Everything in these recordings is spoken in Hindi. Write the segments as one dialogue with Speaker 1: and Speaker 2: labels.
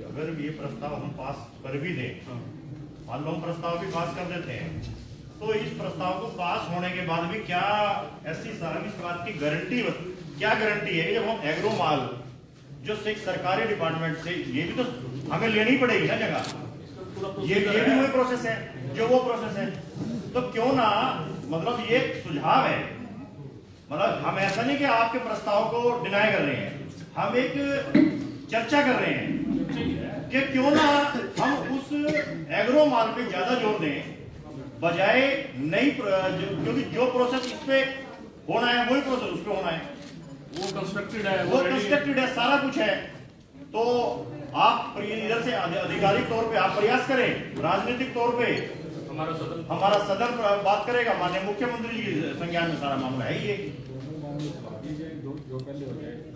Speaker 1: अगर ये प्रस्ताव हम पास कर भी दें, मान लो हम प्रस्ताव भी पास कर देते हैं, तो इस प्रस्ताव को पास होने के बाद भी क्या ऐसी साहब इस बात की गारंटी, क्या गारंटी है जब हम एग्रो माल जो एक सरकारी डिपार्टमेंट से, ये भी तो हमें लेनी पड़ेगी ना जगह, ये भी वही प्रोसेस है जो वो प्रोसेस है। तो क्यों ना, मतलब ये सुझाव है, मतलब हम ऐसा नहीं कि आपके प्रस्ताव को डिनाई कर रहे हैं, हम एक चर्चा कर रहे हैं कि क्यों ना हम उस एग्रो माल पे ज्यादा जोर दें बजाय नई, क्योंकि जो प्रोसेस इस पे होना है वही प्रोसेस उस पे होना है,
Speaker 2: वो कंस्ट्रक्टेड है,
Speaker 1: वो कंस्ट्रक्टेड है, सारा कुछ है। तो आप इधर से आधिकारिक तौर पे आप प्रयास करें, राजनीतिक तौर पे हमारा सदन बात करेगा, माननीय मुख्यमंत्री जी के संज्ञान में सारा मामला है ये।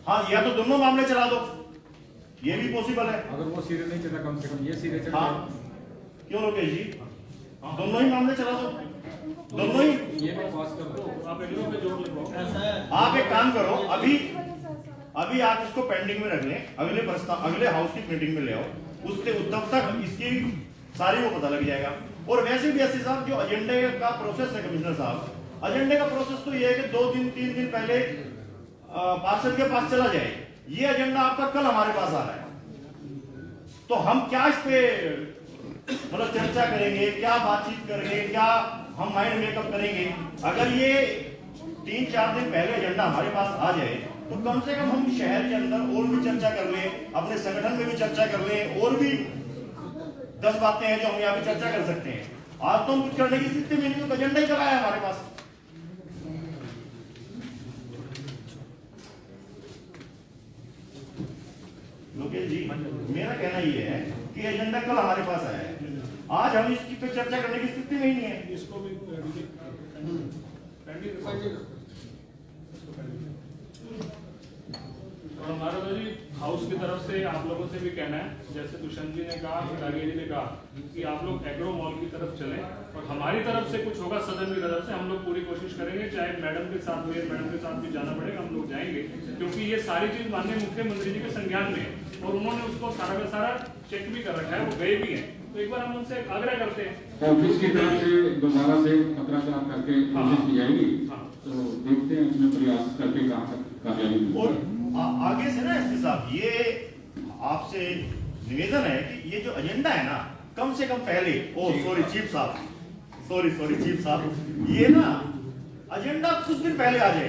Speaker 1: हाँ, या तो दोनों मामले चला दो, ये भी पॉसिबल है।
Speaker 3: अगर वो सिरे नहीं चला, कम से कम ये सिरे चला।
Speaker 1: हाँ, क्यों लोकेश जी, दोनों ही मामले चला दो, दोनों ही।
Speaker 3: ये पास कर दो, आप एग्रो पे जोर लगाओ।
Speaker 1: आप एक काम करो, अभी आप इसको पेंडिंग में रख लें, अगले प्रस्ताव अगले हाउस की मीटिंग में ले आओ, उससे तब तक इसकी सारी को पता लग जाएगा। और वैसे भी एससी साहब, जो एजेंडे का प्रोसेस है कमिश्नर साहब, एजेंडे का प्रोसेस तो ये है कि 2 दिन 3 दिन पहले पार्षद के पास चला जाए। ये एजेंडा आपका कल हमारे पास आ रहा है, तो हम क्या इस पे मतलब चर्चा करेंगे, क्या बातचीत करेंगे, क्या हम माइंड मेकअप करेंगे। अगर ये 3-4 दिन पहले एजेंडा हमारे पास आ जाए तो कम से कम हम शहर के अंदर और भी चर्चा कर लें, अपने संगठन में भी चर्चा कर लें, और भी 10 बातें हैं जो हम यहाँ पे चर्चा कर सकते हैं। आज तो हम कुछ करने की स्थिति में नहीं, तो एजेंडा ही कब आया हमारे पास। लोकेश जी, मेरा कहना ये है कि एजेंडा कल हमारे पास आया है, आज हम इसकी पे चर्चा करने की स्थिति में ही नहीं है।
Speaker 2: इसको भी और हमारा तो जी हाउस की तरफ से आप लोगों से भी कहना है, जैसे दुष्यंत जी ने कहा, राघव जी ने कहा कि आप लोग एग्रो मॉल की तरफ चलें, और हमारी तरफ से कुछ होगा सदन की तरफ से, हम लोग पूरी कोशिश करेंगे, चाहे मैडम के साथ, मेयर मैडम के साथ भी जाना पड़ेगा, हम लोग जाएंगे, क्योंकि ये सारी चीज माननीय मुख्यमंत्री जी के संज्ञान में है और उन्होंने उसको सारा का सारा चेक भी कर रखा है, वो गए भी हैं। तो एक बार हम उनसे आग्रह करते हैं
Speaker 3: ऑफिस की तरफ से दोबारा से पत्राचार करके कोशिश की जाएगी। तो देखते हैं उसमें प्रयास करके कहाँ तक कामयाबी।
Speaker 1: और आगे से ना एसपी साहब, ये आपसे निवेदन है कि ये जो एजेंडा है ना, कम से कम पहले, चीफ साहब, ये ना एजेंडा कुछ दिन पहले आ जाए,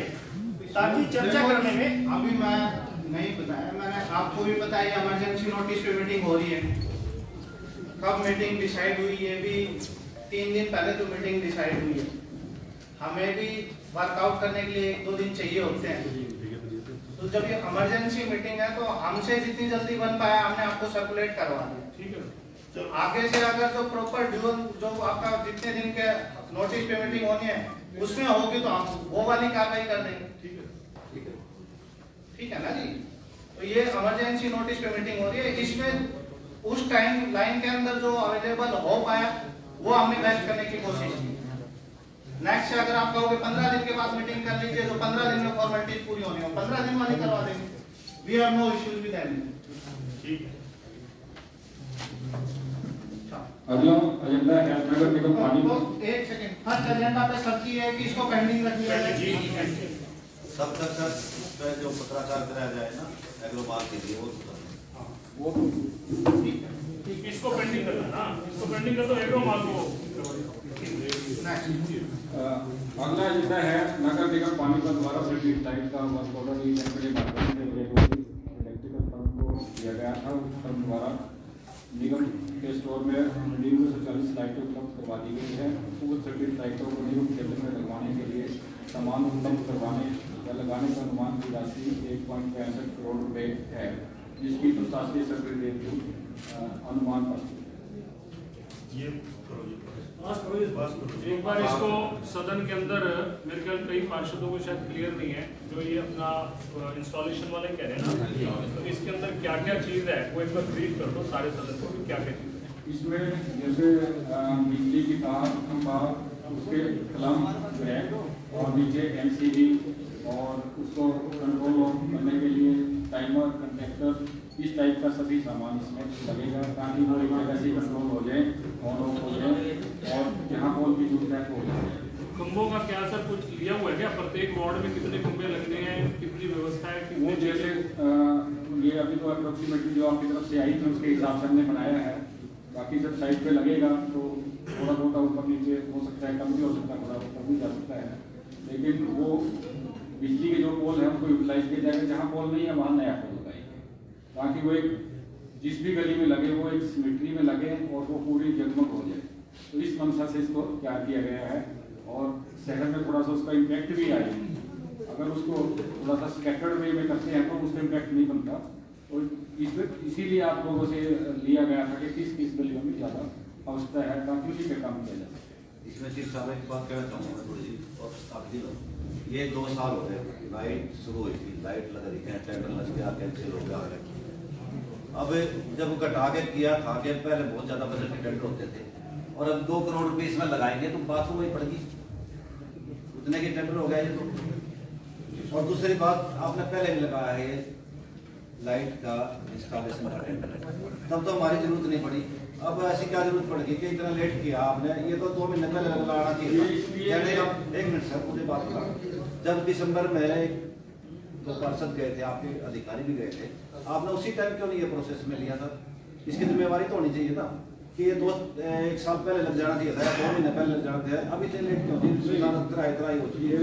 Speaker 1: ताकि चर्चा करने में।
Speaker 4: अभी मैं नहीं बताया, मैंने आपको भी बताया इमरजेंसी नोटिस पे मीटिंग हो रही है। कब मीटिंग डिसाइड हुई, ये भी 3 दिन पहले तो मीटिंग डिसाइड हुई है। हमें भी वर्कआउट करने के लिए 1-2 दिन चाहिए होते हैं। तो जब ये इमरजेंसी मीटिंग है तो हमसे जितनी जल्दी बन पाया हमने आपको सर्कुलेट करवा दिया।
Speaker 2: ठीक है,
Speaker 4: तो आगे से अगर जो प्रॉपर ड्यूल जो आपका जितने दिन के नोटिस पे मीटिंग होनी है उसमें होगी तो हम वो वाली कार्रवाई कर देंगे। ठीक है ना जी। तो ये इमरजेंसी नोटिस पे मीटिंग हो रही है, इसमें उस टाइम लाइन के अंदर जो अवेलेबल हो पाया वो हमने बेस्ट करने की कोशिश की। नेक्स्ट से अगर आप कहोगे 15 दिन के बाद मीटिंग कर लीजिए, तो 15 दिन में फॉर्मेलिटीज पूरी होनी हो, 15 दिन वाली करवा देंगे। We have no issues with any.
Speaker 1: ठीक है,
Speaker 3: अगला एजेंडा है नगर निगम पानी।
Speaker 4: एक सेकंड, फर्स्ट एजेंडा पे सबकी है कि इसको पेंडिंग रखनी है।
Speaker 5: तब तक सर जो पत्राचार कराया जाए ना एग्रो माल के लिए, वो
Speaker 4: ठीक है,
Speaker 2: इसको पेंडिंग करना ना, इसको पेंडिंग कर दो, एग्रो माल को।
Speaker 3: अगला एजेंडा है नगर निगम पानीपत द्वारा ब्रिटिश टाइप का वर्क ऑर्डर इलेक्ट्रिकल फर्म को दिया गया था। उस फर्म द्वारा निगम के स्टोर में 1940 लाइटें उपलब्ध करवा दी गई है। उस 30 लाइटों को निगम क्षेत्र में लगवाने के लिए सामान उपलब्ध करवाने या लगाने का अनुमान की राशि 1.65 करोड़ रुपए है, जिसकी प्रशासकीय सेक्रेटरी अनुमान पर
Speaker 2: एक बार इसको सदन के अंदर, मेरे ख्याल कई पार्षदों को शायद क्लियर नहीं है, जो ये अपना इंस्टॉलेशन वाले कह रहे हैं ना, तो इसके अंदर क्या क्या चीज है वो एक बार ब्रीफ कर दो सारे सदन को, क्या क्या चीज है
Speaker 3: इसमें। जैसे बिजली की तार, खंभा, उसके कलम है, और नीचे एमसीबी, और उसको कंट्रोल करने के लिए टाइमर, कंडक्टर, इस टाइप का सभी सामान इसमें लगेगा ताकि वो एक जगह से कंट्रोल हो जाए, ऑन ऑफ हो जाए और जहाँ पोल की जरूरत है वो हो जाए।
Speaker 2: खंभों का क्या सर कुछ लिया हुआ है क्या? प्रत्येक वार्ड में कितने खंभे लगने हैं, कितनी व्यवस्था है?
Speaker 3: वो
Speaker 2: कितने
Speaker 3: जैसे ये अभी तो अप्रोक्सीमेटली जो आपकी तरफ से आई थी उसके हिसाब से हमने बनाया है। बाकी जब साइड पे लगेगा तो थोड़ा थोड़ा ऊपर नीचे हो सकता है, कम भी हो सकता है, थोड़ा ऊपर भी जा सकता है, लेकिन वो बिजली के जो पोल है उनको यूटिलाइज किया जाएगा। जहाँ पोल नहीं है वहाँ नया पोल लगाएंगे ताकि वो एक जिस भी गली में लगे वो एक सिमेट्री में लगे और वो पूरी जगमग हो जाए। तो इस मंशा से इसको तैयार किया गया है और शहर में थोड़ा सा उसका इम्पैक्ट भी आए। अगर उसको थोड़ा सा स्कैटर्ड वे में करते हैं तो उसका इम्पैक्ट नहीं बनता। और इसीलिए आप लोगों से लिया गया था कि किस किस गलियों में ज़्यादा आवश्यकता है ताकि उसी पे काम किया जा सके।
Speaker 5: इसमें चीफ साहब एक बात कहना चाहूँगा थोड़ी सी, और आप दी लो, ये 2 साल हो गए लाइट शुरू हुई थी, लाइट लग रही है, टेंडर लग गया, कैंसिल हो गया। अब जब घटा के किया था कि पहले बहुत ज़्यादा बजट के टेंडर होते थे और अब 2 करोड़ रुपये इसमें लगाएंगे तो बात तो वही पड़ेगी, उतने के टेंडर हो गया ये तो। और दूसरी बात आपने पहले भी लगाया है ये लाइट का इंस्टॉलेशन का टेंडर, तब तो हमारी जरूरत नहीं पड़ी। अब ऐसी क्या जरूरत पड़ेगी कि इतना लेट किया आपने? ये तो 2 महीने पहले लगाना चाहिए था। एक मिनट सर, मुझे बात करा, जब दिसंबर में 2 पार्षद गए थे, आपके अधिकारी भी गए थे, आपने उसी टाइम क्यों नहीं ये प्रोसेस में लिया था? इसकी जिम्मेवारी तो होनी चाहिए था कि ये 1 साल पहले लग जाना चाहिए था, 2 महीने पहले लग जाना चाहिए। अभी इतने लेट क्यों? इतना होती है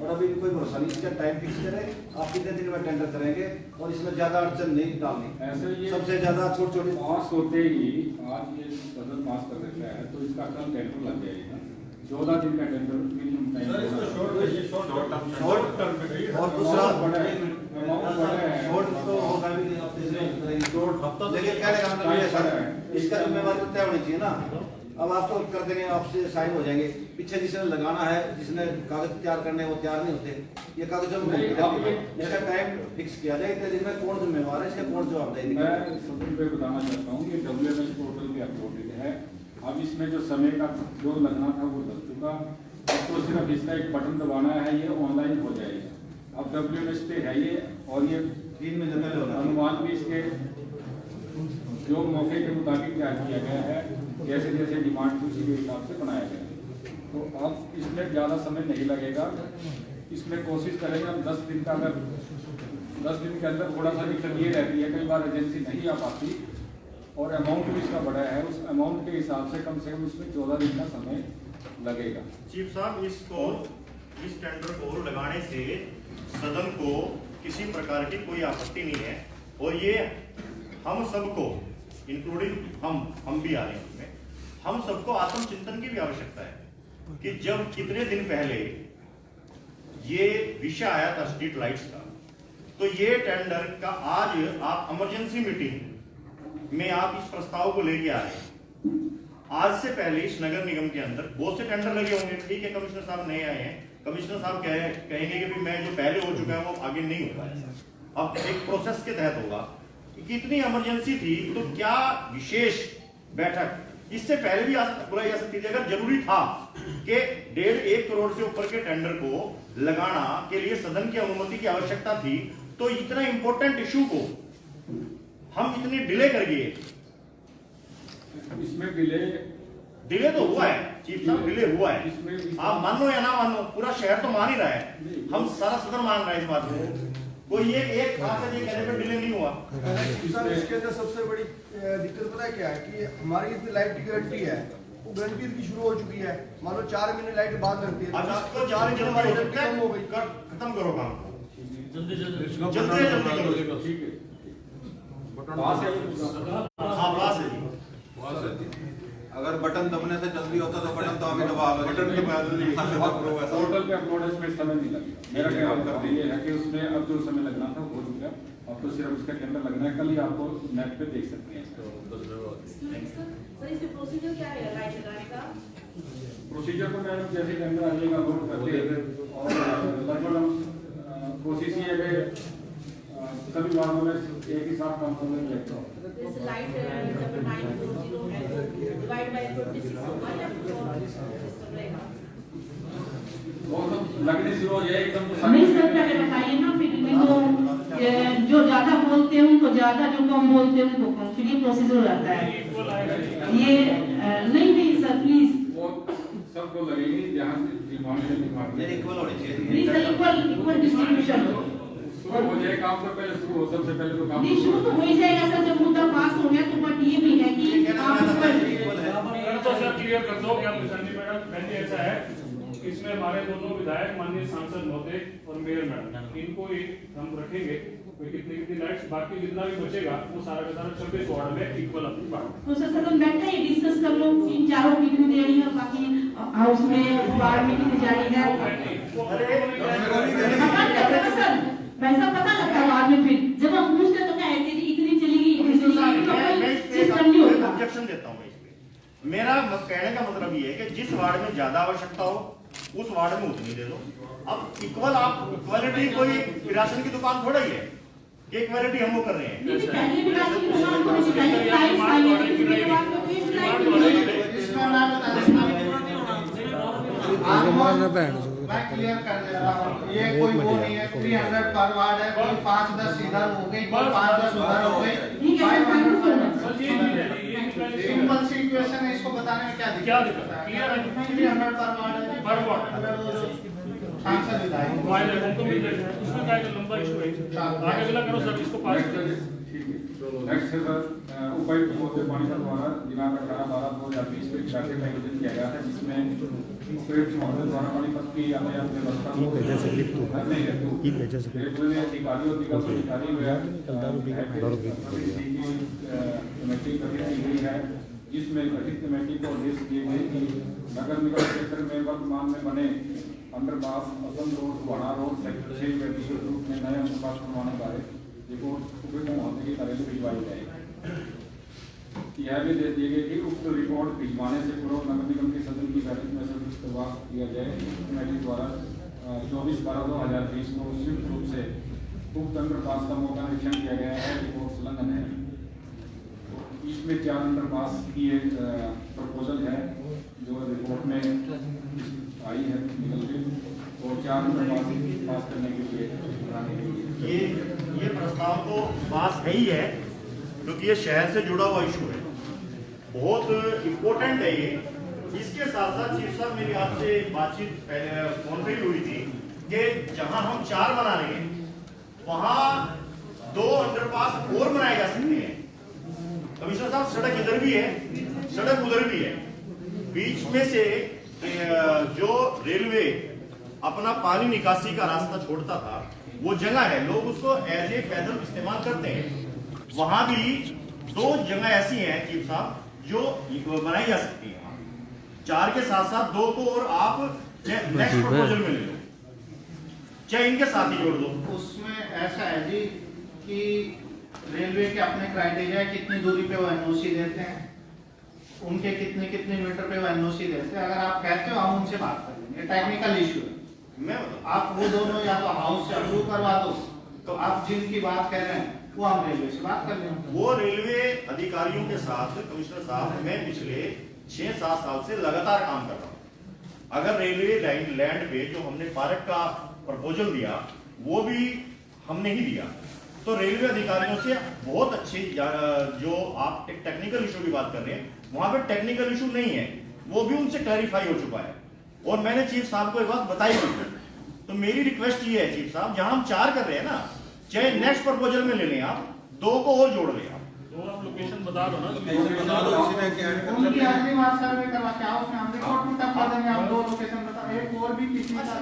Speaker 5: और अभी भी कोई भरोसा नहीं। इसका टाइम फिक्स करें, आप कितने दिन में टेंडर करेंगे और इसमें ज्यादा अड़चन नहीं डालनी।
Speaker 3: ऐसे ये
Speaker 5: सबसे ज्यादा छोटे
Speaker 3: पास होते ही आज ये बजट पास कर देता है तो इसका कल टेंडर लग जाएगा। 14 दिन का टेंडर मिनिमम टाइम
Speaker 5: और दूसरा
Speaker 3: शॉर्ट
Speaker 5: तो होगा भी नहीं, लेकिन कहने का मतलब ये है सर, इसका जिम्मेवारी तो तय होनी चाहिए ना। अब आप तो कर देंगे, आपसे साइन हो जाएंगे, पीछे जिसने लगाना है, जिसने कागज तैयार करने वो तैयार नहीं होते, ये कागजों में इसका टाइम फिक्स किया जाए कि इसमें कौन जिम्मेवार है, इसका कौन जवाबदेही।
Speaker 3: मैं सभी पे बताना चाहता हूँ कि WMS पोर्टल पे अपलोडेड है। अब इसमें जो समय का जो लगना था वो लग चुका, अब तो सिर्फ इसका एक बटन दबाना है, ये ऑनलाइन हो जाएगा। अब WMS पे है ये, और ये
Speaker 5: 3 महीने पहले होना
Speaker 3: अनुमान भी इसके जो मौके के मुताबिक तैयार किया गया है, जैसे जैसे डिमांड थी उसी के हिसाब से बनाया गया। तो अब इसमें ज़्यादा समय नहीं लगेगा, इसमें कोशिश करेंगे हम 10 दिन का, अगर 10 दिन के अंदर थोड़ा सा दिक्कत ये रहती है, कई बार एजेंसी नहीं आ पाती और अमाउंट भी इसका बड़ा है, उस अमाउंट के हिसाब से कम उसमें 14 दिन का समय लगेगा।
Speaker 1: चीफ साहब, इस टेंडर को लगाने से सदन को किसी प्रकार की कोई आपत्ति नहीं है और ये हम सबको इंक्लूडिंग हम भी आ रहे हैं उसमें, हम सबको आत्मचिंतन की भी आवश्यकता है कि जब कितने दिन पहले ये विषय आया था स्ट्रीट लाइट्स का, तो ये टेंडर का आज आप इमरजेंसी मीटिंग में आप इस प्रस्ताव को लेके आ रहे हैं। आज से पहले इस नगर निगम के अंदर बहुत से टेंडर लगे होंगे, ठीक है, कमिश्नर साहब नए आए हैं, कमिश्नर साहब कहेंगे कि भाई मैं जो पहले हो चुका है वो आगे नहीं हो पाया, अब एक प्रोसेस के तहत होगा। कितनी इमरजेंसी थी, तो क्या विशेष बैठक इससे पहले भी बुलाई जा सकती थी अगर जरूरी था कि 1.5 करोड़ से ऊपर के टेंडर को लगाना के लिए सदन की अनुमति की आवश्यकता थी, तो इतना इंपॉर्टेंट इशू को हम इतनी डिले कर गए।
Speaker 3: इसमें डिले
Speaker 1: तो हुआ है चीफ साहब, डिले हुआ है, आप मानो या ना मानो, पूरा शहर तो मान ही रहा है, हम सारा सदन मान रहा है इस बात को, कोई एक खास ये कहने पर डिले नहीं हुआ।
Speaker 6: सर, इसके अंदर सबसे बड़ी दिक्कत पता है क्या है कि हमारी इतनी लाइट की गारंटी है, वो गारंटी की शुरू हो चुकी है, मान लो 4 महीने लाइट बाद लगती है,
Speaker 1: अब इसको 4 जनवरी
Speaker 6: खत्म हो गई,
Speaker 1: खत्म करो काम,
Speaker 2: जल्दी
Speaker 1: करो।
Speaker 3: ठीक है,
Speaker 1: हाँ पास है जी।
Speaker 5: अगर बटन दबने से जल्दी होता तो बटन तो अभी दबा
Speaker 3: पोर्टल पे अपलोड है, इसमें समय नहीं लगेगा। मेरा ख्याल करते ये है कि उसमें अब जो समय लगना था वो हो गया, अब तो सिर्फ उसका टेंडर लगना है, कल ही आपको नेट पे देख सकते हैं।
Speaker 7: सर, इसमें प्रोसीजर क्या है लाइट लगाने का?
Speaker 3: प्रोसीजर को मैंने जैसे टेंडर आ जाएगा वो करते हैं और लगभग हम कोशिश ये है कि सभी वार्डों में एक ही साथ काम करने लगता हूँ।
Speaker 7: जैसे लाइट नंबर 940 है तो डिवाइड बाय 26 होगा या कुछ और सिस्टम रहेगा?
Speaker 3: वो तो लगने शुरू हो जाए एकदम तो
Speaker 8: नहीं सर, पहले बताइए ना, फिर इनको
Speaker 7: जो ज्यादा बोलते हैं उनको ज्यादा, जो कम बोलते हैं उनको कम, फिर ये प्रोसीजर रहता है। ये नहीं सर प्लीज,
Speaker 3: वो सबको लगेगी जहाँ से डिमांड है
Speaker 5: ये इक्वल होनी चाहिए
Speaker 7: प्लीज इक्वल डिस्ट्रीब्यूशन हो।
Speaker 3: शुरू हो जाए काम तो पहले शुरू हो, सबसे पहले तो काम
Speaker 7: नहीं शुरू तो हो ही जाएगा सर, जब मुद्दा पास हो गया तो, बट ये भी है कि आप
Speaker 2: तो सर क्लियर कर दो क्या प्रशांति मैडम, पहले ऐसा है इसमें हमारे दोनों विधायक माननीय सांसद महोदय और मेयर मैडम, इनको एक हम रखेंगे कितनी कितनी लाइट्स, बाकी जितना भी बचेगा वो सारा का सारा 26 वार्ड में इक्वल अपनी बांट।
Speaker 7: तो सर सदन बैठा है, डिस्कस कर लो इन चारों की कितनी देनी है, बाकी हाउस में वार्ड में कितनी जानी है, सर वैसा पता लगता है बाद में। फिर जब हम पूछते तो क्या है कि इतनी चलेगी, सिस्टम नहीं होता।
Speaker 1: ऑब्जेक्शन देता हूँ मैं इसमें। मेरा कहने का मतलब ये है कि जिस वार्ड में ज्यादा आवश्यकता हो उस वार्ड में उतनी दे दो। अब इक्वल, आप इक्वालिटी कोई राशन की दुकान थोड़ा ही है, एक वैरायटी हम वो कर रहे हैं।
Speaker 7: पहले भी राशन की दुकान को नहीं चाहिए, लाइट्स आई है, इसके बाद में फिर लाइट
Speaker 4: इसमें मैं बता देता हूँ, मैं क्लियर कर दे रहा हूँ, ये कोई वो नहीं है 300 पर वार्ड है, कोई 5-10 इधर हो गई, कोई 5-10 उधर हो गई।
Speaker 7: ठीक है सर,
Speaker 4: सिंपल सी इक्वेशन है, इसको बताने में क्या दिक्कत है? 300 पर वार्ड है,
Speaker 2: पर वार्ड
Speaker 4: अगर वो जो सांसद विधायक
Speaker 2: वायरल उनको मिल जाएगा, उसमें क्या है लंबा इशू है, आगे अगला करो सर, इसको पास करो।
Speaker 3: नेक्स्ट है सर, उपायुक्त महोदय पानीपत द्वारा दिनांक 18/12/2020 को बैठक का आयोजन किया गया है, जिसमें उपायुक्त महोदय द्वारा पानीपत की यातायात व्यवस्था को रेलवे अधिकारियों कमेटी गठित की गई है, जिसमें गठित कमेटी को आदेश दिए गए कि नगर निगम क्षेत्र में वर्तमान में बने अंडरपास, असम रोड, वाणा रोड, सेक्टर 6 में विशेष रूप में नए अंडरपास बनवाने बारे रिपोर्ट उपायुक्त महोदय के कार्यालय भिजवाई जाएगी। यह भी दे दी गई कि उक्त रिपोर्ट भिजवाने से पूर्व नगर निगम के सदन की बैठक में सदस्यता किया जाए। कमेटी द्वारा 24/12/2020 को संयुक्त रूप से उक्त अंडरपास का मौका निरीक्षण किया गया है, रिपोर्ट संलग्न है। इसमें 4 अंडरपास की एक प्रपोजल है जो रिपोर्ट में आई है निकल के, और 4 अंडरपास पास करने के लिए
Speaker 1: ये प्रस्ताव तो पास है ही है, क्योंकि ये शहर से जुड़ा हुआ इशू है, बहुत इम्पोर्टेंट है ये। इसके साथ साथ चीफ साहब, मेरी आपसे बातचीत पहले फोन पे हुई थी कि जहां हम 4 बना रहे हैं वहां 2 अंडरपास और बनाए जा सकते हैं। कमिश्नर साहब, सड़क इधर भी है, सड़क उधर भी है, बीच में से जो रेलवे अपना पानी निकासी का रास्ता छोड़ता था वो जगह है, लोग उसको एज ए पैदल इस्तेमाल करते हैं। वहां भी 2 जगह ऐसी हैं चीफ साहब जो बनाई जा सकती है। 4 के साथ साथ 2 को और आप नेक्स्ट प्रपोजल में ले लो, चाहे इनके साथ ही जोड़ दो।
Speaker 4: उसमें ऐसा है जी कि रेलवे के अपने क्राइटेरिया कितनी दूरी पे वो एनओसी देते हैं, उनके कितने मीटर पे वो एनओसी देते हैं। अगर आप कहते हो हम उनसे बात कर लेंगे, टेक्निकल इशू है,
Speaker 1: मैं
Speaker 4: आप वो दोनों या तो हाउस से अप्रूव करवा दो, तो आप जिनकी बात कह रहे हैं वो हम रेलवे से बात कर लेंगे।
Speaker 1: वो रेलवे अधिकारियों के साथ कमिश्नर साहब, मैं पिछले 6-7 साल से लगातार काम कर रहा हूँ। अगर रेलवे लैंड पे जो हमने पार्क का प्रपोजल दिया वो भी हमने ही दिया, तो रेलवे अधिकारियों से बहुत अच्छी, जो आप एक टेक्निकल इशू की बात कर रहे हैं वहां पे टेक्निकल इशू नहीं है, वो भी उनसे क्लैरिफाई हो चुका है। और मैंने चीफ साहब को एक बात बताई थी, तो मेरी रिक्वेस्ट ये है चीफ साहब, जहां हम 4 कर रहे हैं ना, चाहे नेक्स्ट प्रपोजल में ले लें आप, 2 को और जोड़ लें आप।
Speaker 2: तो आप लोकेशन बता दो ना,
Speaker 4: उनकी अगली बार सर्वे करवा के आओ, उसमें हम रिपोर्ट में तब कर देंगे। आप 2 लोकेशन बता, एक और भी किसी का था,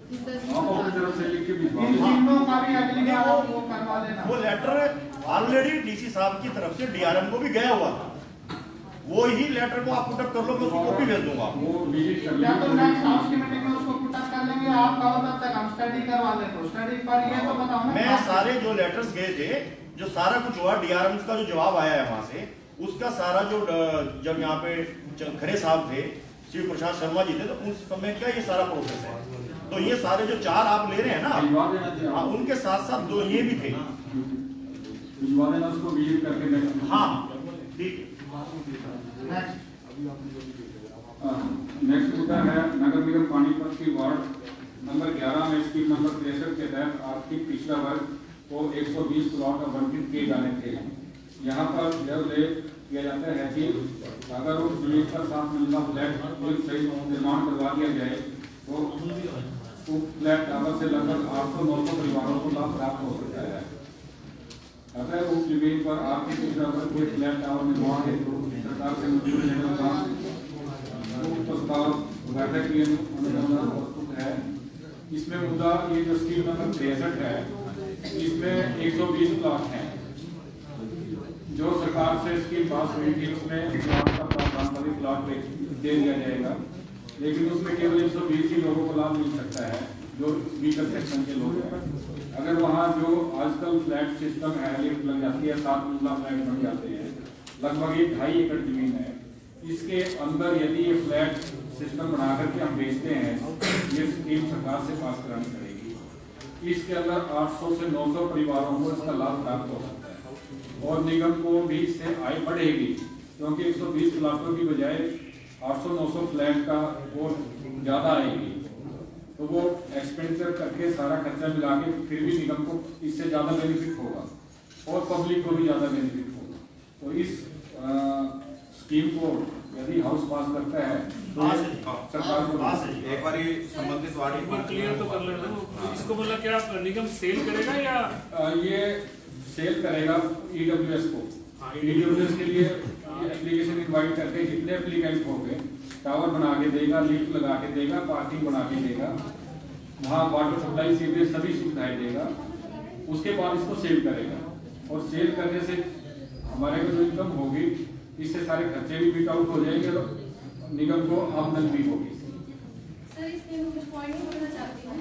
Speaker 3: अपनी तरफ से लिख के
Speaker 4: इन तीनों का भी अगली बार आप वो करवा लेना।
Speaker 1: वो लेटर ऑलरेडी डीसी साहब की तरफ से डीआरएम को भी गया हुआ था, वो ही लेटर को आप पुटअप कर लो, मैं उसकी कॉपी भेज दूंगा।
Speaker 3: वो विजिट कर
Speaker 4: या तो नेक्स्ट हाउस की मीटिंग में उसको पुटअप कर लेंगे, आप कहो तब तक हम स्टडी करवा लें, तो स्टडी पर ये तो बताओ ना।
Speaker 1: मैं सारे जो लेटर्स गए थे, जो सारा कुछ हुआ, डीआरएम का जो जवाब आया है वहां से, उसका सारा जो जब यहाँ पे खरे साहब थे, शिव प्रसाद शर्मा जी थे, तो उस समय का ये सारा प्रोसेस है। तो ये सारे जो 4 आप ले रहे हैं ना, हाँ, उनके साथ साथ 2 ये भी थे।
Speaker 3: भिजवा देना उसको विजिट करके मैं।
Speaker 1: हाँ ठीक है।
Speaker 3: नेक्स्ट मुद्दा है नगर निगम पानीपत की वार्ड नंबर 11 में स्कीम नंबर 63 के तहत आर्थिक पिछड़ा वर्ग को 120 प्लॉट आवंटित किए जाने थे। यहाँ पर यह उल्लेख किया जाता है कि अगर उस जमीन पर 7 मंजिला फ्लैट निर्माण करवा दिया जाए तो फ्लैट टावर से लगभग 800-900 परिवारों को लाभ प्राप्त हो सकता है। अगर उस जमीन पर आर्थिक पिछड़ा वर्ग के फ्लैट टावर निर्माण हेतु सरकार से मंजूरी लेने का प्रस्ताव बैठक की अनुदान प्रस्तुत है। इसमें मुद्दा ये जो स्कीम नंबर 63 है, इसमें 120 प्लॉट हैं जो सरकार से स्कीम पास हुई थी, उसमें प्रावधान वाली प्लॉट दे दिया जाएगा, लेकिन उसमें केवल 120 ही लोगों को लाभ मिल सकता है जो वीकर सेक्शन के लोग हैं। अगर वहाँ जो आजकल फ्लैट सिस्टम है, लिफ्ट लग जाती है, 7 मंजिला फ्लैट बन जाते हैं, लगभग 2.5 एकड़ जमीन है, इसके अंदर यदि ये फ्लैट सिस्टम बना करके हम बेचते हैं, ये स्कीम सरकार से पास करानी पड़ेगी। इसके अंदर 800 से 900 परिवारों को इसका लाभ प्राप्त हो सकता है और निगम को भी इससे आय बढ़ेगी, क्योंकि 120 प्लाटों की बजाय 800-900 फ्लैट का वो ज़्यादा आएगी, तो वो एक्सपेंडिचर करके सारा खर्चा मिला के फिर भी निगम को इससे ज़्यादा बेनिफिट होगा और पब्लिक को भी ज़्यादा बेनिफिट होगा। तो इस स्कीम को यदि हाउस पास करता है तो सरकार को
Speaker 1: एक बार संबंधित वार्ड
Speaker 2: एक बार क्लियर तो कर लेना। इसको मतलब क्या निगम सेल करेगा या
Speaker 3: ये सेल करेगा ईडब्ल्यूएस को। ईडब्ल्यूएस के लिए एप्लीकेशन इनवाइट करके जितने एप्लीकेंट होंगे टावर बना के देगा, लिफ्ट लगा के देगा, पार्किंग बना के देगा, वहाँ वाटर सप्लाई सीवरेज सभी सुविधाएं देगा, उसके बाद इसको सेल करेगा। और सेल करने से हमारे को जो इनकम होगी, इससे सारे खर्चे भी बीट आउट हो जाएंगे और निगम को आमदनी भी होगी।
Speaker 8: सर इसमें मैं कुछ पॉइंट बोलना चाहती हूँ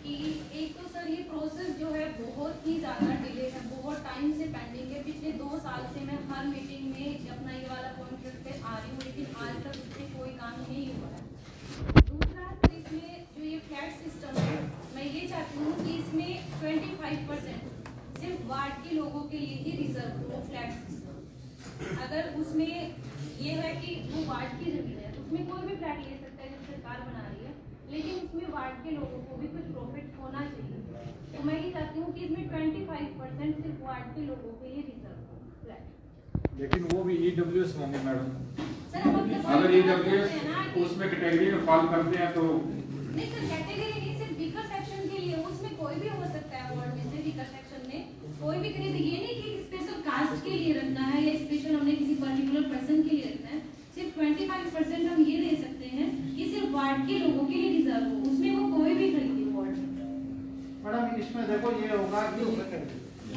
Speaker 8: कि एक तो सर ये प्रोसेस जो है बहुत ही ज़्यादा डिले है, बहुत टाइम से पेंडिंग है। पिछले 2 साल से मैं हर मीटिंग में अपना ये वाला पॉइंट रखते आ रही हूँ, लेकिन आज तक इससे कोई काम नहीं हुआ है। दूसरा सर इसमें जो ये फ्लैट सिस्टम है, मैं ये चाहती हूँ कि इसमें 25% सिर्फ वार्ड के लोगों के लिए ही रिजर्व हो फ्लैट सिस्टम। अगर उसमें ये है कि वो वार्ड की जमीन है, उसमें कोई भी फ्लैट ले सकता है, जो सरकार बना रही है, लेकिन उसमें वार्ड के लोगों को भी कुछ प्रॉफिट होना चाहिए। तो मैं ये चाहती हूँ कि इसमें 25% सिर्फ वार्ड के लोगों के लिए रिजर्व हो फ्लैट।
Speaker 3: लेकिन वो भी ईडब्ल्यूएस होंगे मैडम।
Speaker 8: सर हम अपने
Speaker 3: अगर ईडब्ल्यूएस उसमें कैटेगरी में फॉल करते हैं तो
Speaker 8: नहीं सर, कैटेगरी नहीं, सिर्फ वीकर सेक्शन के लिए उसमें कोई भी हो सकता है। वार्ड में से वीकर सेक्शन में कोई भी खरीद, ये नहीं कि स्पेशल कास्ट के लिए रखना है या स्पेशल हमने किसी पर्टिकुलर पर्सन के लिए रखना है। सिर्फ 25% हम ये दे सकते हैं कि सिर्फ वार्ड के लोगों के लिए रिजर्व हो, उसमें वो कोई भी खरीदे वार्ड में।
Speaker 4: मैडम इसमें देखो ये होगा कि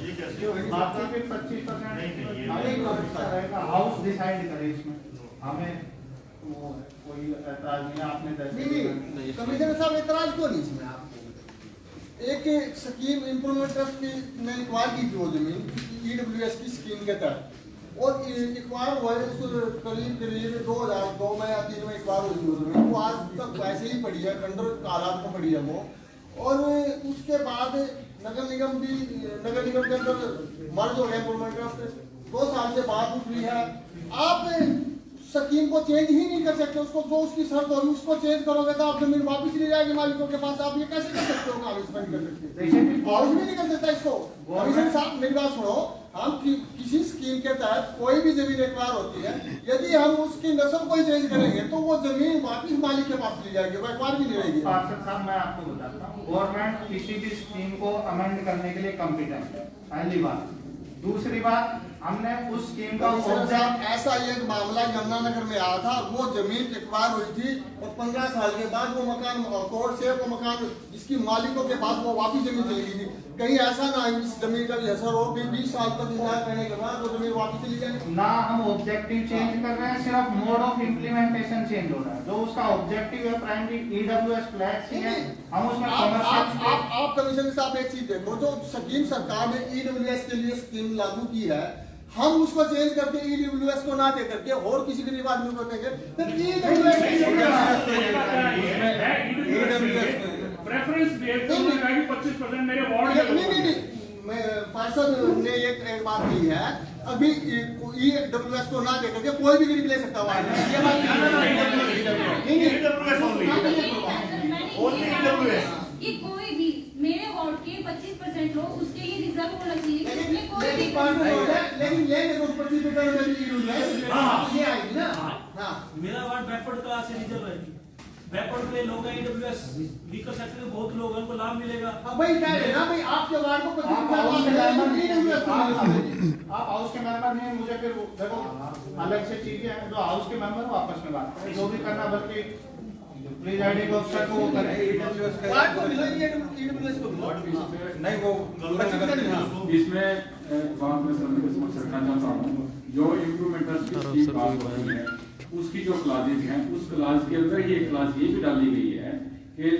Speaker 1: ये कैसे
Speaker 4: जो आपका भी 25% रहेगा, हाउस डिसाइड करे इसमें, हमें वो कोई ऐतराज नहीं है। आपने
Speaker 6: नहीं कमिश्नर साहब ऐतराज क्यों नहीं इसमें? आपको एक स्कीम इम्प्रूवमेंट ट्रस्ट की में एक्वायर की थी वो जमीन ईडब्ल्यूएस की स्कीम के तहत, और एक्वायर हुआ है करीब 2002 में या 2003 में एक्वायर हुई वो जमीन, वो आज तक वैसे ही पड़ी है, खंडर हालात में पड़ी है वो। और उसके बाद नगर निगम के अंदर मर्ज हो गया इम्प्रूवमेंट ट्रस्ट, 2 साल से बाद उठ है। आप स्कीम को चेंज ही नहीं कर सकते, उसको जो उसकी शर्त होगी उसको चेंज करोगे तो आप जमीन वापस ले जाएंगे मालिकों के पास। आप ये कैसे कर सकते हो? कागज पर नहीं कर सकते, हाउस भी नहीं कर सकता इसको। कमिश्नर साहब मेरी बात सुनो, हम किसी स्कीम के तहत कोई भी जमीन एक्वायर होती है, यदि हम उसकी नस्ल को ही चेंज करेंगे तो वो जमीन वापस मालिक के पास ले जाएगी, वो एक्वायर भी नहीं रहेगी।
Speaker 4: पार्षद साहब मैं आपको बताता हूँ, गवर्नमेंट किसी भी स्कीम को अमेंड करने के लिए कॉम्पिटेंट है, पहली बात। दूसरी बात, हमने उस स्कीम का
Speaker 6: ऐसा एक मामला यमुनानगर में आया था, वो जमीन एक्वायर हुई थी और 15 साल के बाद वो मकान कोर्ट से वो मकान जिसकी मालिकों के पास वो वापस जमीन चली गई थी। कहीं ऐसा ना इस जमीन का भी असर हो कि 20 साल तक इंतजार करने के बाद वो जमीन वापस चली जाए।
Speaker 4: ना हम ऑब्जेक्टिव चेंज कर रहे हैं, सिर्फ मोड ऑफ इम्प्लीमेंटेशन चेंज हो रहा है। जो उसका ऑब्जेक्टिव है प्राइमरी ईडब्ल्यूएस फ्लैट है, हम उसमें
Speaker 6: आप कमिश्नर साहब एक चीज देखो, जो स्कीम सरकार ने ईडब्ल्यूएस के लिए स्कीम लागू की है, हम उसको चेंज करके ईडब्ल्यूएस को ना दे करके और किसी गरीब आदमी को देंगे, फिर
Speaker 2: प्रेफरेंस दे तो 25% मेरे वार्ड में।
Speaker 6: नहीं, मैं पार्षद ने एक बात की है, अभी ईडब्ल्यूएस को ना दे करके कोई भी गरीब ले सकता है। ये बात
Speaker 1: Only
Speaker 8: ये बात है
Speaker 1: EWS.
Speaker 8: कि कोई भी मेरे वार्ड के 25% लोग उसके लिए रिजर्व होना चाहिए कि उसमें कोई भी
Speaker 6: लेकिन ये देखो 25% में भी ईडब्ल्यूएस
Speaker 1: हाँ।
Speaker 6: ये आएगी ना। हाँ
Speaker 9: मेरा वार्ड बैकवर्ड क्लास से रिजर्व है। बैकवर्ड के लोग हैं ईडब्ल्यूएस वीकर सेक्टर के बहुत लोग हैं, उनको लाभ मिलेगा।
Speaker 6: अब भाई क्या है ना भाई आपके वार्ड को
Speaker 4: आप हाउस के
Speaker 6: 25%
Speaker 4: मेंबर
Speaker 6: ईडब्ल्यूएस को
Speaker 4: नहीं आप हाउस के मेंबर नहीं, मुझे फिर देखो अलग से चीजें हैं जो हाउस के मेंबर हो आपस में बात करें, जो भी करना, बल्कि प्रिजाइडिंग ऑफिसर को वो करें।
Speaker 6: वार्ड को मिला ईडब्ल्यूएस को मिला।
Speaker 5: नहीं वो
Speaker 3: इसमें बात में सभी समझ रखना चाहता हूँ, जो इम्प्रूवमेंटल की बात हो रही है उसकी जो क्लासेज हैं उस क्लास के अंदर ये क्लास ये भी डाली गई है कि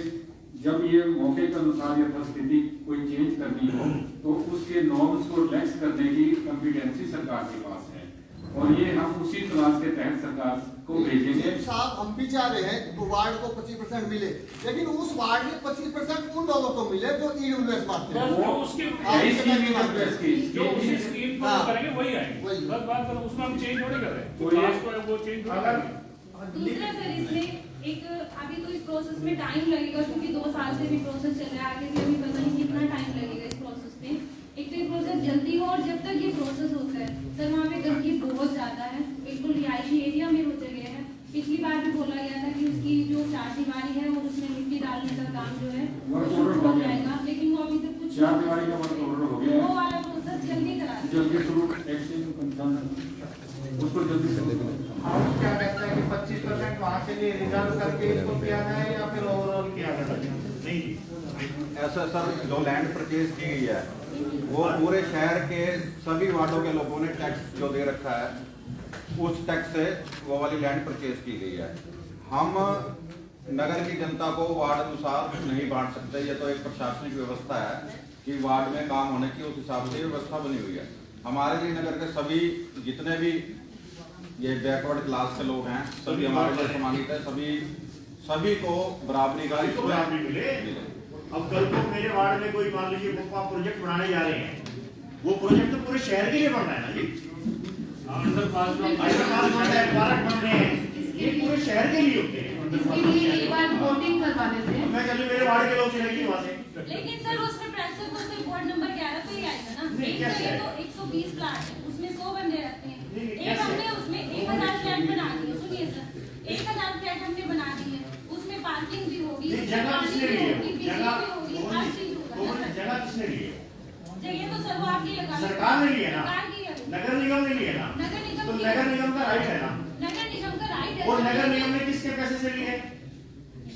Speaker 3: जब ये मौके के अनुसार या परिस्थिति कोई चेंज करनी हो तो उसके नॉर्म्स को रिलैक्स करने की कॉम्पिटेंसी सरकार के पास है, और ये हम उसी क्लास के तहत सरकार को भेजेंगे।
Speaker 6: साहब हम भी चाह रहे हैं कि वार्ड को 25% मिले, लेकिन उस वार्ड में 25% उन लोगों को मिले जो ईडब्ल्यूएस मांगते हैं।
Speaker 2: वो उसकी
Speaker 3: यही स्कीम EWS की
Speaker 2: जो उसी स्कीम को
Speaker 6: हाँ।
Speaker 2: करेंगे वही आएंगे।
Speaker 6: वही।
Speaker 2: बस बात करो, उसमें हम चेंज थोड़ी कर रहे हैं।
Speaker 3: तो
Speaker 2: तो
Speaker 3: ये-
Speaker 2: क्लास को है वो चेंज थोड़ी कर रहे हैं।
Speaker 8: दूसरा सर इसमें एक अभी तो इस प्रोसेस में टाइम लगेगा क्योंकि 2 साल से भी प्रोसेस चल रहा है, आगे भी अभी पता नहीं कितना टाइम लगेगा इस प्रोसेस में। एक तो ये प्रोसेस जल्दी हो, और जब तक ये प्रोसेस होता है सर वहाँ पे गंदगी बहुत ज्यादा है, बिल्कुल रिहायशी एरिया में हो गया है। पिछली बार भी बोला गया था कि उसकी जो चारदीवारी है और उसमें मिट्टी डालने का काम जो है वो शुरू हो जाएगा, लेकिन वो अभी तक कुछ
Speaker 3: चार दीवारी का वर्क ऑर्डर हो गया
Speaker 8: वो
Speaker 3: है,
Speaker 8: वाला प्रोसेस जल्दी करा दीजिए।
Speaker 3: जल्दी शुरू एक्सचेंज कंसर्न उसको जल्दी से देंगे।
Speaker 4: हाउस क्या कहता है कि 25% वहाँ के लिए रिजर्व करके इसको किया जाए या फिर ओवरऑल किया जाए?
Speaker 1: नहीं
Speaker 5: ऐसा सर जो लैंड परचेज की गई है वो पूरे शहर के सभी वार्डों के लोगों ने टैक्स जो दे रखा है उस टैक्स से वो वाली लैंड परचेज की गई है। हम नगर की जनता को वार्ड अनुसार नहीं बांट सकते, ये तो एक प्रशासनिक व्यवस्था है कि वार्ड में काम होने की उस हिसाब से व्यवस्था बनी हुई है। हमारे लिए नगर के सभी जितने भी ये बैकवर्ड क्लास के लोग हैं सभी हमारे लिए सम्मानित है, सभी को बराबरी का
Speaker 1: इसको बराबरी मिले। अब कल को मेरे वार्ड में कोई मान लीजिए वो आप प्रोजेक्ट बनाने जा रहे हैं, वो प्रोजेक्ट तो पूरे शहर के लिए बनना है ना जी।
Speaker 2: अंडरपास जो
Speaker 1: अंडरपास बन रहे हैं, पार्क बन रहे हैं, ये पूरे शहर के लिए होते हैं।
Speaker 7: इसके लिए एक बार वोटिंग करवा लेते हैं।
Speaker 1: मैं चलिए मेरे वार्ड के लोग चलेंगे वहाँ से।
Speaker 8: लेकिन सर उसमें प्रेशर तो सिर्फ वार्ड नंबर 11 पे ही आएगा ना।
Speaker 1: नहीं,
Speaker 8: एक
Speaker 1: कैसे
Speaker 8: तो ये
Speaker 1: आएगा?
Speaker 8: तो 120 प्लाट है, उसमें 100 बंदे रहते हैं।
Speaker 1: नहीं,
Speaker 8: एक
Speaker 1: कैसे?
Speaker 8: हमने उसमें 1000 फ्लैट बना दिए, सुनिए सर, 1000 फ्लैट हमने बना दिए, उसमें पार्किंग भी होगी,
Speaker 1: नहीं, जगह
Speaker 8: पानी
Speaker 1: किसने
Speaker 8: भी
Speaker 1: ली है?
Speaker 8: होगी, बिजली
Speaker 1: जगह
Speaker 8: भी होगी, हर चीज होगा ना।
Speaker 1: जगह किसने ली है?
Speaker 8: जगह तो सर वो आपकी लगा
Speaker 1: सरकार ने ली है ना?
Speaker 8: सरकार की है वो।
Speaker 1: नगर निगम ने लिए ना?
Speaker 8: नगर निगम
Speaker 1: तो
Speaker 8: की-
Speaker 1: नगर निगम का राइट है ना?
Speaker 8: नगर निगम का राइट है
Speaker 1: और
Speaker 8: सर,
Speaker 1: नगर
Speaker 8: लेकिन
Speaker 1: निगम ने किसके पैसे से लिए?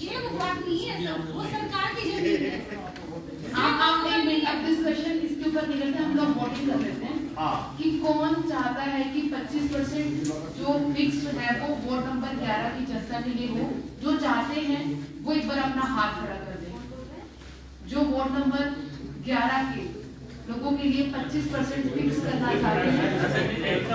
Speaker 8: ये वो बात नहीं है सर, वो सरकार की जमीन है।
Speaker 7: आप एक मिनट अब डिस्कशन इसके ऊपर निकलते हैं, हम लोग वोटिंग कर लेते हैं
Speaker 1: हाँ
Speaker 7: कि कौन चाहता है कि 25% जो फिक्स्ड है वो वार्ड नंबर 11 की जनता के लिए हो। जो चाहते हैं वो एक बार अपना हाथ खड़ा कर दें। जो वार्ड नंबर 11 के लोगों के लिए 25% फिक्स करना चाहते हैं।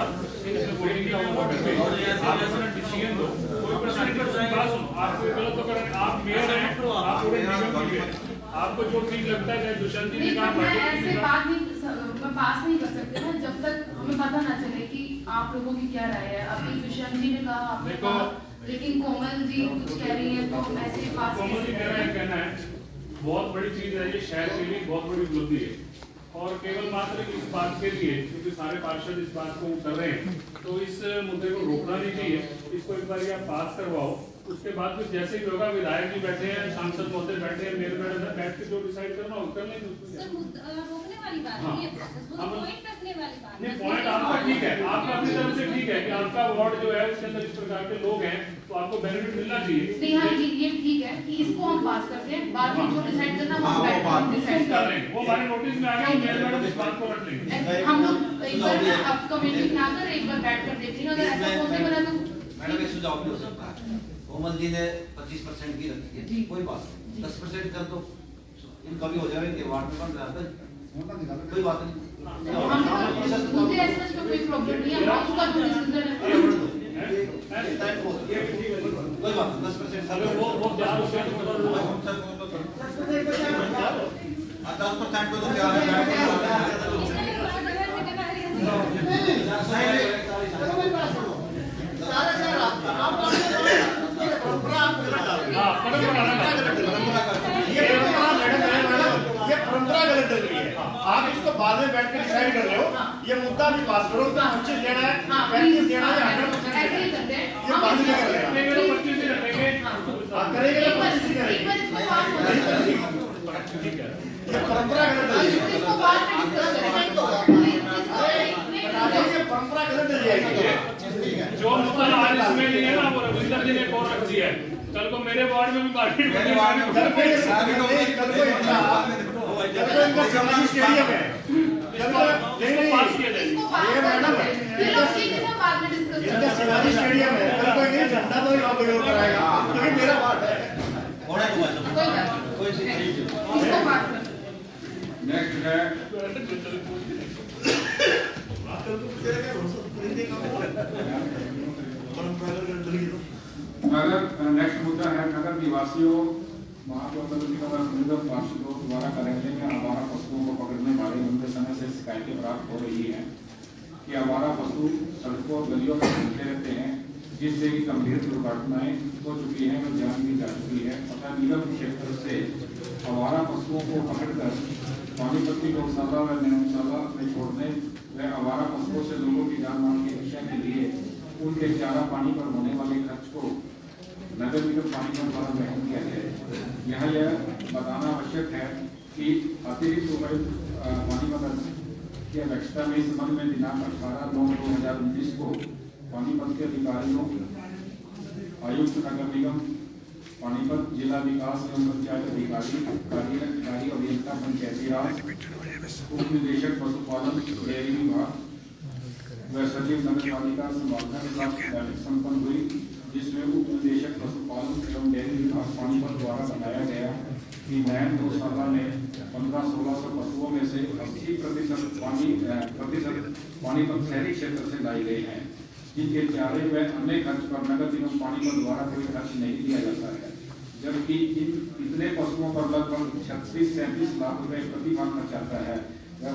Speaker 2: आपको जो ठीक लगता है, दुष्यंत जी ने
Speaker 7: नहीं,
Speaker 2: कहा
Speaker 7: मैं ऐसे बात नहीं मैं पास नहीं कर सकते ना जब तक हमें पता ना चले कि आप लोगों की क्या राय है। अभी दुष्यंत जी ने कहा, आपने
Speaker 2: देखो,
Speaker 7: कहा, लेकिन कोमल जी कुछ कह रही है तो ऐसे पास
Speaker 2: कोमल जी मेरा ये कहना है बहुत बड़ी चीज है, ये शहर के लिए बहुत बड़ी उपलब्धि है, और केवल मात्र इस बात के लिए क्योंकि सारे पार्षद इस बात को कर रहे हैं तो इस मुद्दे को रोकना नहीं चाहिए। इसको एक बार आप पास करवाओ, उसके बाद फिर जैसे ही होगा विधायक जी बैठे हैं, सांसद महोदय बैठे हैं, मेयर मैडम बैठ के जो डिसाइड करना हो कर लेंगे उसको।
Speaker 8: सर रोकने वाली बात
Speaker 2: हाँ।
Speaker 8: नहीं है, वो तो पॉइंट रखने वाली बात
Speaker 2: नहीं, पॉइंट आपका ठीक है, आपका अपनी तरफ से ठीक है कि आपका वार्ड जो है उसके अंदर इस प्रकार के लोग हैं तो आपको बेनिफिट मिलना चाहिए।
Speaker 7: नहीं हाँ ये ठीक है कि इसको हम पास करते हैं, बाद में जो डिसाइड करना वो
Speaker 5: हाँ, वो
Speaker 7: बैठ
Speaker 5: बात
Speaker 7: कर डिसाइड
Speaker 2: कर
Speaker 7: कर
Speaker 2: लेंगे, वो हमारे नोटिस में आ गया, मेयर मैडम इस बात को रख लेंगे।
Speaker 7: हम लोग एक बार ना अब कमेटी बनाकर एक बार बैठ कर देखेंगे, अगर ऐसा पॉसिबल है तो
Speaker 5: मैडम एक सुझाव भी हो सकता है। कोमल जी ने 25% की रखी है,
Speaker 7: जी।
Speaker 5: कोई बात नहीं, 10% कर दो, इनका भी हो जाएगा, इनके वार्ड में बन रहा है, कोई बात नहीं।
Speaker 7: मुझे ऐसा तो कोई प्रॉब्लम नहीं है, हाउस का जो डिसीजन है
Speaker 5: कोई बात नहीं, 10% कर
Speaker 2: अगर
Speaker 5: दो।
Speaker 2: वो ज्यादा उसके अंदर
Speaker 5: 10% को तो क्या है?
Speaker 6: सारा शहर आप
Speaker 2: हाँ, परंपरा
Speaker 1: में बैठ के डिसाइड कर लो, ये मुद्दा भी पास करो, 25 देना है, 35 देना है, 100%
Speaker 7: ऐसे ही करते हैं।
Speaker 1: ये बात नहीं करेगा।
Speaker 2: रखेंगे तो 25 ही रखेंगे।
Speaker 1: करेंगे तो 25 ही
Speaker 7: एक
Speaker 1: करेंगे।
Speaker 7: बार इसको पास हो जाए।
Speaker 2: ठीक है।
Speaker 1: ये परंपरा गलत है।
Speaker 7: इसको बाद में डिस्कस करेंगे।
Speaker 1: ये परंपरा गलत है।
Speaker 2: जो मुद्दा आज इसमें नहीं है ना, वो रविंदर जी ने कौन रख दिया है। कल को मेरे वार्ड में भी मार्केट
Speaker 1: कल को इनका समाधि स्टेडियम है।
Speaker 2: इसको पास किया जाए।
Speaker 7: इसको पास कर दो। ये लोग ठीक है, बाद में डिस्कस
Speaker 1: इनका
Speaker 7: करेंगे।
Speaker 1: समाधि स्टेडियम है। कल को इन्हें झंडा तो यहाँ पर कराएगा, क्योंकि मेरा वार्ड है।
Speaker 7: कोई बात नहीं। इसको पास कर दो।
Speaker 3: नेक्स्ट है नगर, नेक्स्ट मुद्दा है नगर निवासियों महानगर निगम पार्षदों द्वारा कार्यालय में आवारा पशुओं को पकड़ने वाले लंबे समय से शिकायतें प्राप्त हो रही हैं कि आवारा पशु सड़कों और गलियों में घूमते रहते हैं, जिससे कि गंभीर दुर्घटनाएं हो चुकी हैं और जान भी जा चुकी है। तथा निगम क्षेत्र से आवारा पशुओं को पकड़कर पानीपत्ती गौशाला व न्यायशाला में छोड़ने व आवारा पशुओं से लोगों की जान माल की रक्षा के लिए उनके चारा पानी पर होने वाले खर्च को नगर निगम पानीपत द्वारा वहन किया जाए। यहाँ यह बताना आवश्यक है कि अतिरिक्त उपायुक्त पानीपत की अध्यक्षता में इस संबंध में दिनांक 18/9/2019 को पानीपत के अधिकारियों आयुक्त नगर निगम पानीपत, जिला विकास एवं पंचायत अधिकारी, कार्यकारी अभियंता पंचायती राज, उप निदेशक पशुपालन डेयरी विभाग व सचिव नगर पालिका संभालना के साथ बैठक संपन्न हुई, जिसमें उप निदेशक पशुपालन एवं डेयरी विभाग पानीपत द्वारा बताया गया कि नैन गौशाला में 1500-1600 पशुओं में से 80% पानीपत शहरी क्षेत्र से लाई गई हैं, जिनके चारे व अन्य खर्च पर नगर निगम पानीपत द्वारा कोई खर्च नहीं दिया जाता है, जबकि इतने पशुओं पर लगभग 36-37 लाख रुपए प्रति माह खर्च आता है।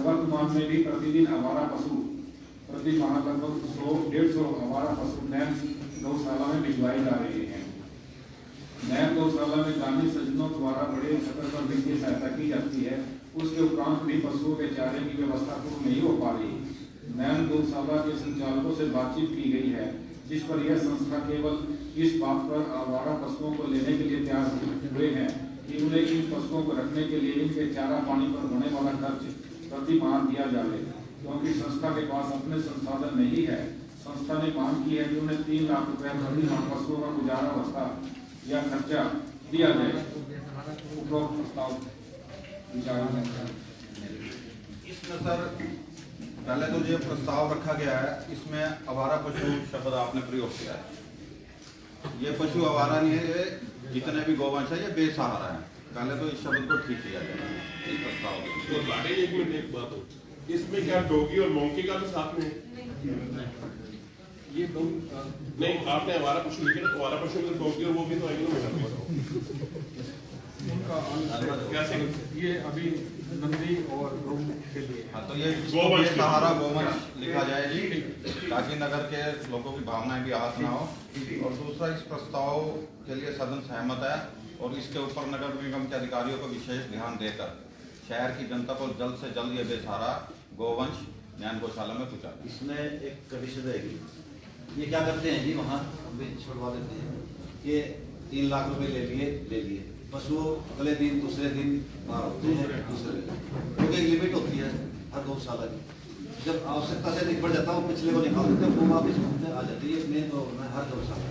Speaker 3: वर्तमान में भी प्रतिदिन आवारा पशु प्रति माह लगभग 100-150 आवारा पशु नैन गौशाला में भिजवाए जा रहे हैं। नैन गौशाला में दानी सज्जनों द्वारा बड़े स्तर पर वित्तीय सहायता की जाती है, उसके उपरांत भी पशुओं के चारे की व्यवस्था पूर्ण नहीं हो पा रही। नैन गौशाला के संचालकों से बातचीत की गई है, जिस पर यह संस्था केवल इस बात पर आवारा पशुओं को लेने के लिए तैयार हुए हैं कि उन्हें इन पशुओं को रखने के लिए इनके चारा पानी पर होने वाला खर्च प्रति माह दिया जाए, क्योंकि संस्था के पास अपने संसाधन नहीं है। संस्था ने मांग की है कि उन्हें 3 लाख रुपए प्रति माह पशुओं का गुजारा भत्ता या खर्चा दिया जाए। उपरोक्त प्रस्ताव
Speaker 5: इसमें सर पहले तो ये प्रस्ताव रखा गया है, इसमें आवारा पशु शब्द आपने प्रयोग किया है। ये पशु आवारा नहीं है, ये जितने भी गौवंश है ये बेसहारा है। पहले तो इस शब्द को ठीक किया जाए इस प्रस्ताव में।
Speaker 10: तो लाडे एक मिनट एक बात हो, इसमें क्या डॉगी और मोंकी का भी साथ में है? ये नहीं, आपने आवारा पशु लिखे ना, तो आवारा पशु में डॉगी और वो भी तो आएंगे ना। कैसे
Speaker 3: ये अभी नंदी और रूम के लिए
Speaker 5: हाँ, तो ये बेसहारा गौवंश लिखा जाए जी, ताकि नगर के लोगों की भावनाएं भी आहत ना हो। और दूसरा, इस प्रस्ताव के लिए सदन सहमत है और इसके ऊपर नगर निगम के अधिकारियों को विशेष ध्यान देकर शहर की जनता को जल्द से जल्द ये बेसहारा गौवंश नैन गौशाला में पहुंचा।
Speaker 11: इसमें एक कंडीशन रहेगी, ये क्या करते हैं जी, वहाँ भी छुड़वा देते हैं, ये 3 लाख रुपए ले लिए पशु अगले दिन दूसरे दिन बाहर होते हैं दूसरे, क्योंकि एक लिमिट होती है हर गौशाला की। जब आवश्यकता से अधिक बढ़ जाता है वो पिछले को निकाल देते हैं, वो वापस घूमते आ जाती है मेन प्रॉब्लम है हर गौशाला।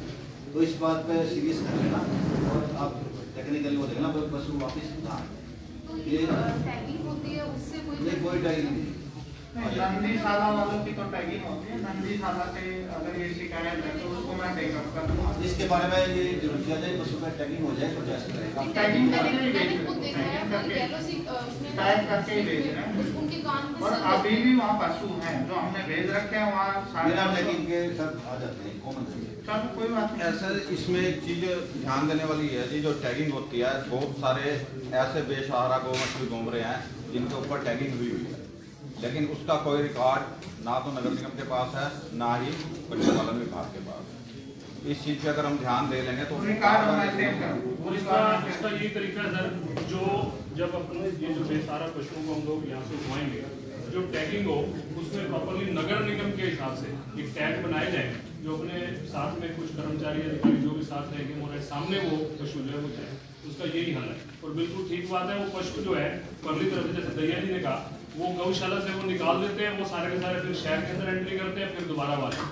Speaker 11: तो इस बात पे सीरियस कर लेना और आप टेक्निकली वो देखना पशु वापस ना
Speaker 7: ये टैगिंग होती है, उससे कोई
Speaker 11: टैगिंग नहीं।
Speaker 4: नंदीशाला वालों की तो टैगिंग होती है, नंदीशाला से अगर ये शिकायत है तो उसको मैं टेकअप कर दूंगा।
Speaker 11: इसके बारे में ये जरूर किया जाए, पशु का टैगिंग हो जाए तो जैसे करेगा।
Speaker 4: टैगिंग
Speaker 7: मैंने खुद देखा है, वो येलो सी उसमें
Speaker 4: टैग करके ही भेज रहे हैं।
Speaker 7: उनके कान पे
Speaker 4: और अभी भी वहाँ पशु हैं जो हमने भेज रखे हैं, वहाँ
Speaker 11: बिना टैगिंग के सब आ जाते हैं कॉमन से।
Speaker 4: चलो कोई बात नहीं।
Speaker 5: ऐसे इसमें एक चीज ध्यान देने वाली है जी, जो टैगिंग होती है, बहुत सारे ऐसे बेसहारा गौवंश भी घूम रहे हैं जिनके ऊपर टैगिंग हुई है, लेकिन उसका कोई रिकॉर्ड ना तो नगर निगम के पास है ना ही पशुपालन विभाग के पास। इस चीज पे अगर हम ध्यान दे लेंगे तो
Speaker 2: इसका यही तरीका है सर, जो जब अपने ये जो बेसहारा पशुओं को हम लोग यहाँ से उठवाएंगे, जो टैगिंग हो उसमें प्रॉपरली नगर निगम के हिसाब से एक टैग बनाए जाए, जो अपने साथ में कुछ कर्मचारी अधिकारी जो भी साथ रहेंगे हमारे सामने वो पशु जो है वो जाए, उसका यही हल है। और बिल्कुल ठीक बात है, वो पशु जो है परली तरफ से, जैसे दैया जी ने कहा, वो गौशाला से वो निकाल देते हैं, वो सारे के सारे फिर शहर के अंदर एंट्री करते हैं, फिर दोबारा वाले,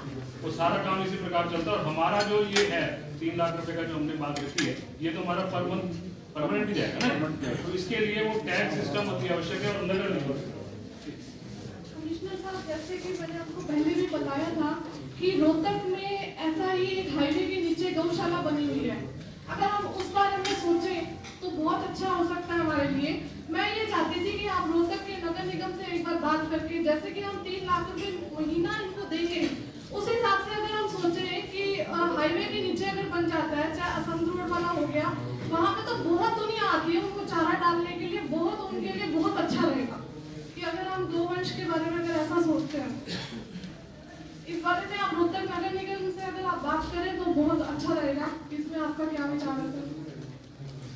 Speaker 2: वो सारा काम इसी प्रकार चलता है। और हमारा जो ये है 3 लाख रुपए का जो हमने बात रखी है, ये तो हमारा परमानेंट ही जाएगा ना, तो इसके लिए वो टैक्स सिस्टम अति आवश्यक है। और नगर निगम
Speaker 7: कमिश्नर साहब, जैसे कि मैंने आपको पहले भी बताया था कि रोहतक में ऐसा ही एक हाईवे के नीचे गौशाला बनी हुई है। अगर हम उस बारे में सोचें तो बहुत अच्छा हो सकता है हमारे लिए। मैं ये चाहती थी कि आप रोहतक के नगर निगम से एक बार बात करके, जैसे कि हम 3 लाख रुपए महीना इनको देंगे, उस हिसाब से अगर हम सोचें कि हाईवे के नीचे अगर बन जाता है, चाहे असंध रोड वाला हो गया, वहाँ पे तो बहुत दुनिया आती है उनको चारा डालने के लिए, बहुत उनके लिए बहुत अच्छा रहेगा कि अगर हम गोवंश के बारे में अगर ऐसा सोचते हैं, इस बारे में आप रोहतक नगर निगम से अगर आप बात करें तो बहुत अच्छा रहेगा। इसमें आपका क्या विचार है सर?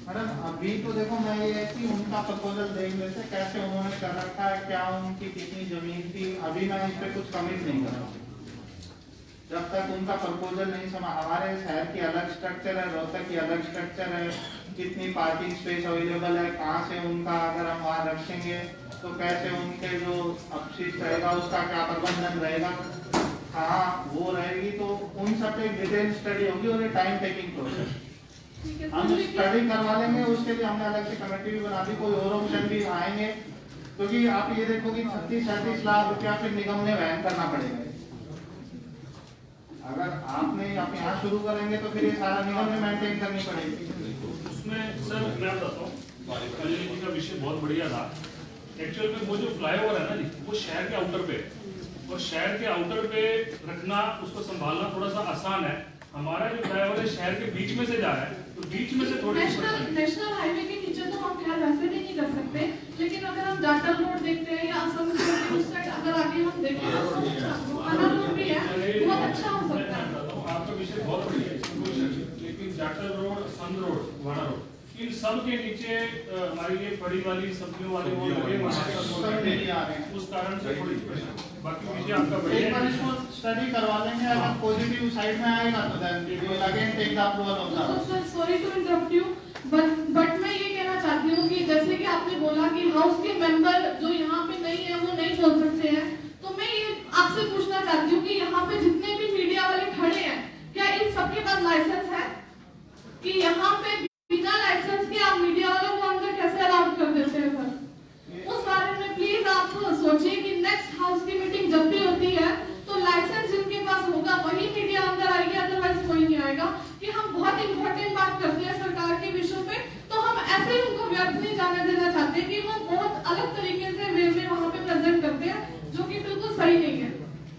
Speaker 4: मैडम अभी तो देखो, मैं ये कि उनका प्रपोजल देख लेते कैसे उन्होंने कर रखा है, क्या उनकी कितनी जमीन थी, अभी मैं इस पे कुछ कमिट नहीं कर रहा जब तक उनका प्रपोजल नहीं समझ। हमारे शहर की अलग स्ट्रक्चर है, रोहतक की अलग स्ट्रक्चर है, कितनी पार्किंग स्पेस अवेलेबल है, कहाँ से उनका अगर हम वहाँ रखेंगे तो कैसे उनके जो अपशिष्ट रहेगा उसका क्या प्रबंधन रहेगा, कहाँ वो रहेगी, तो उन सब पे डिटेल स्टडी होगी और ये टाइम टेकिंग प्रोसेस। हम स्टडी करवा लेंगे, उसके लिए हमने अलग से कमेटी भी बना दी, कोई और ऑप्शन भी आएंगे, क्योंकि आप ये देखो कि 36-37 लाख रुपया फिर निगम ने वहन करना पड़ेगा। अगर आपने आप यहाँ शुरू करेंगे तो फिर ये सारा निगम में मेंटेन करनी पड़ेगी।
Speaker 2: उसमें सर मैं बताता हूँ, जी का विषय बहुत बढ़िया था। एक्चुअल में वो जो फ्लाईओवर है ना जी, वो शहर के आउटर पे, और शहर के आउटर पे रखना, उसको संभालना थोड़ा सा आसान है। हमारा जो फ्लाईओवर है शहर के बीच में से जा रहा है, तो बीच में से थोड़ी
Speaker 7: नेशनल हाईवे के नीचे तो हम खैर वैसे भी नहीं कर सकते, लेकिन अगर हम जाटल रोड देखते हैं या असम रोड उस साइड अगर आगे हम देखें तो खाना रोड भी है, बहुत अच्छा हो सकता है।
Speaker 2: आपका विषय बहुत बढ़िया है, लेकिन जाटल रोड, असम रोड, वाड़ा रोड, इन सब के नीचे हमारी ये बड़ी वाली सब्जियों वाले वो लगे, उस कारण से थोड़ी बाकी विषय आपका बढ़िया
Speaker 4: एक बार इसको स्टडी करवा लेंगे, अगर पॉजिटिव साइड में आएगा तो then we will again take the approval of the.
Speaker 7: Sir sorry to interrupt you, but मैं ये कहना चाहती हूँ कि जैसे कि आपने बोला कि हाउस के मेंबर जो यहाँ पे नहीं है वो नहीं बोल सकते हैं, तो मैं ये आपसे पूछना चाहती हूँ कि यहाँ पे जितने भी मीडिया वाले खड़े हैं, क्या इन सबके पास लाइसेंस है? कि यहाँ पे बिना लाइसेंस के आप मीडिया वालों को अंदर कैसे अलाउड कर देते हैं सर? उस बारे में प्लीज आप सोचिए कि नेक्स्ट हाउस की मीटिंग जब भी होती है तो लाइसेंस जिनके पास होगा वही मीडिया अंदर आएगी, अदरवाइज कोई नहीं आएगा। कि हम बहुत इंपॉर्टेंट बात करते हैं सरकार के विषयों पे, तो हम ऐसे ही उनको व्यर्थ नहीं जाने देना चाहते कि वो बहुत अलग तरीके से वे में वहाँ पे प्रेजेंट करते हैं, जो कि बिल्कुल सही नहीं है।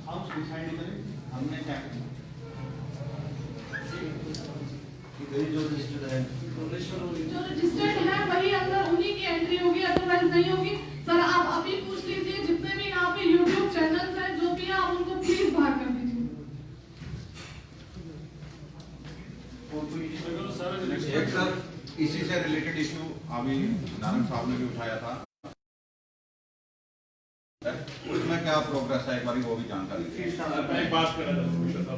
Speaker 4: हाउस डिसाइड करें हमने क्या किया,
Speaker 11: जो रजिस्टर्ड है,
Speaker 7: जो रजिस्टर्ड है वही अंदर उन्हीं की एंट्री होगी, अदरवाइज नहीं होगी। सर आप अभी पूछ लीजिए जितने भी यहाँ पे YouTube चैनल्स हैं जो भी है, आप उनको प्लीज बाहर कर दीजिए।
Speaker 12: एक सर इसी से रिलेटेड इशू अभी नारायण साहब ने भी उठाया था, उसमें क्या प्रोग्रेस है, एक बार वो भी जानकारी
Speaker 10: मैं एक बात कर रहा था,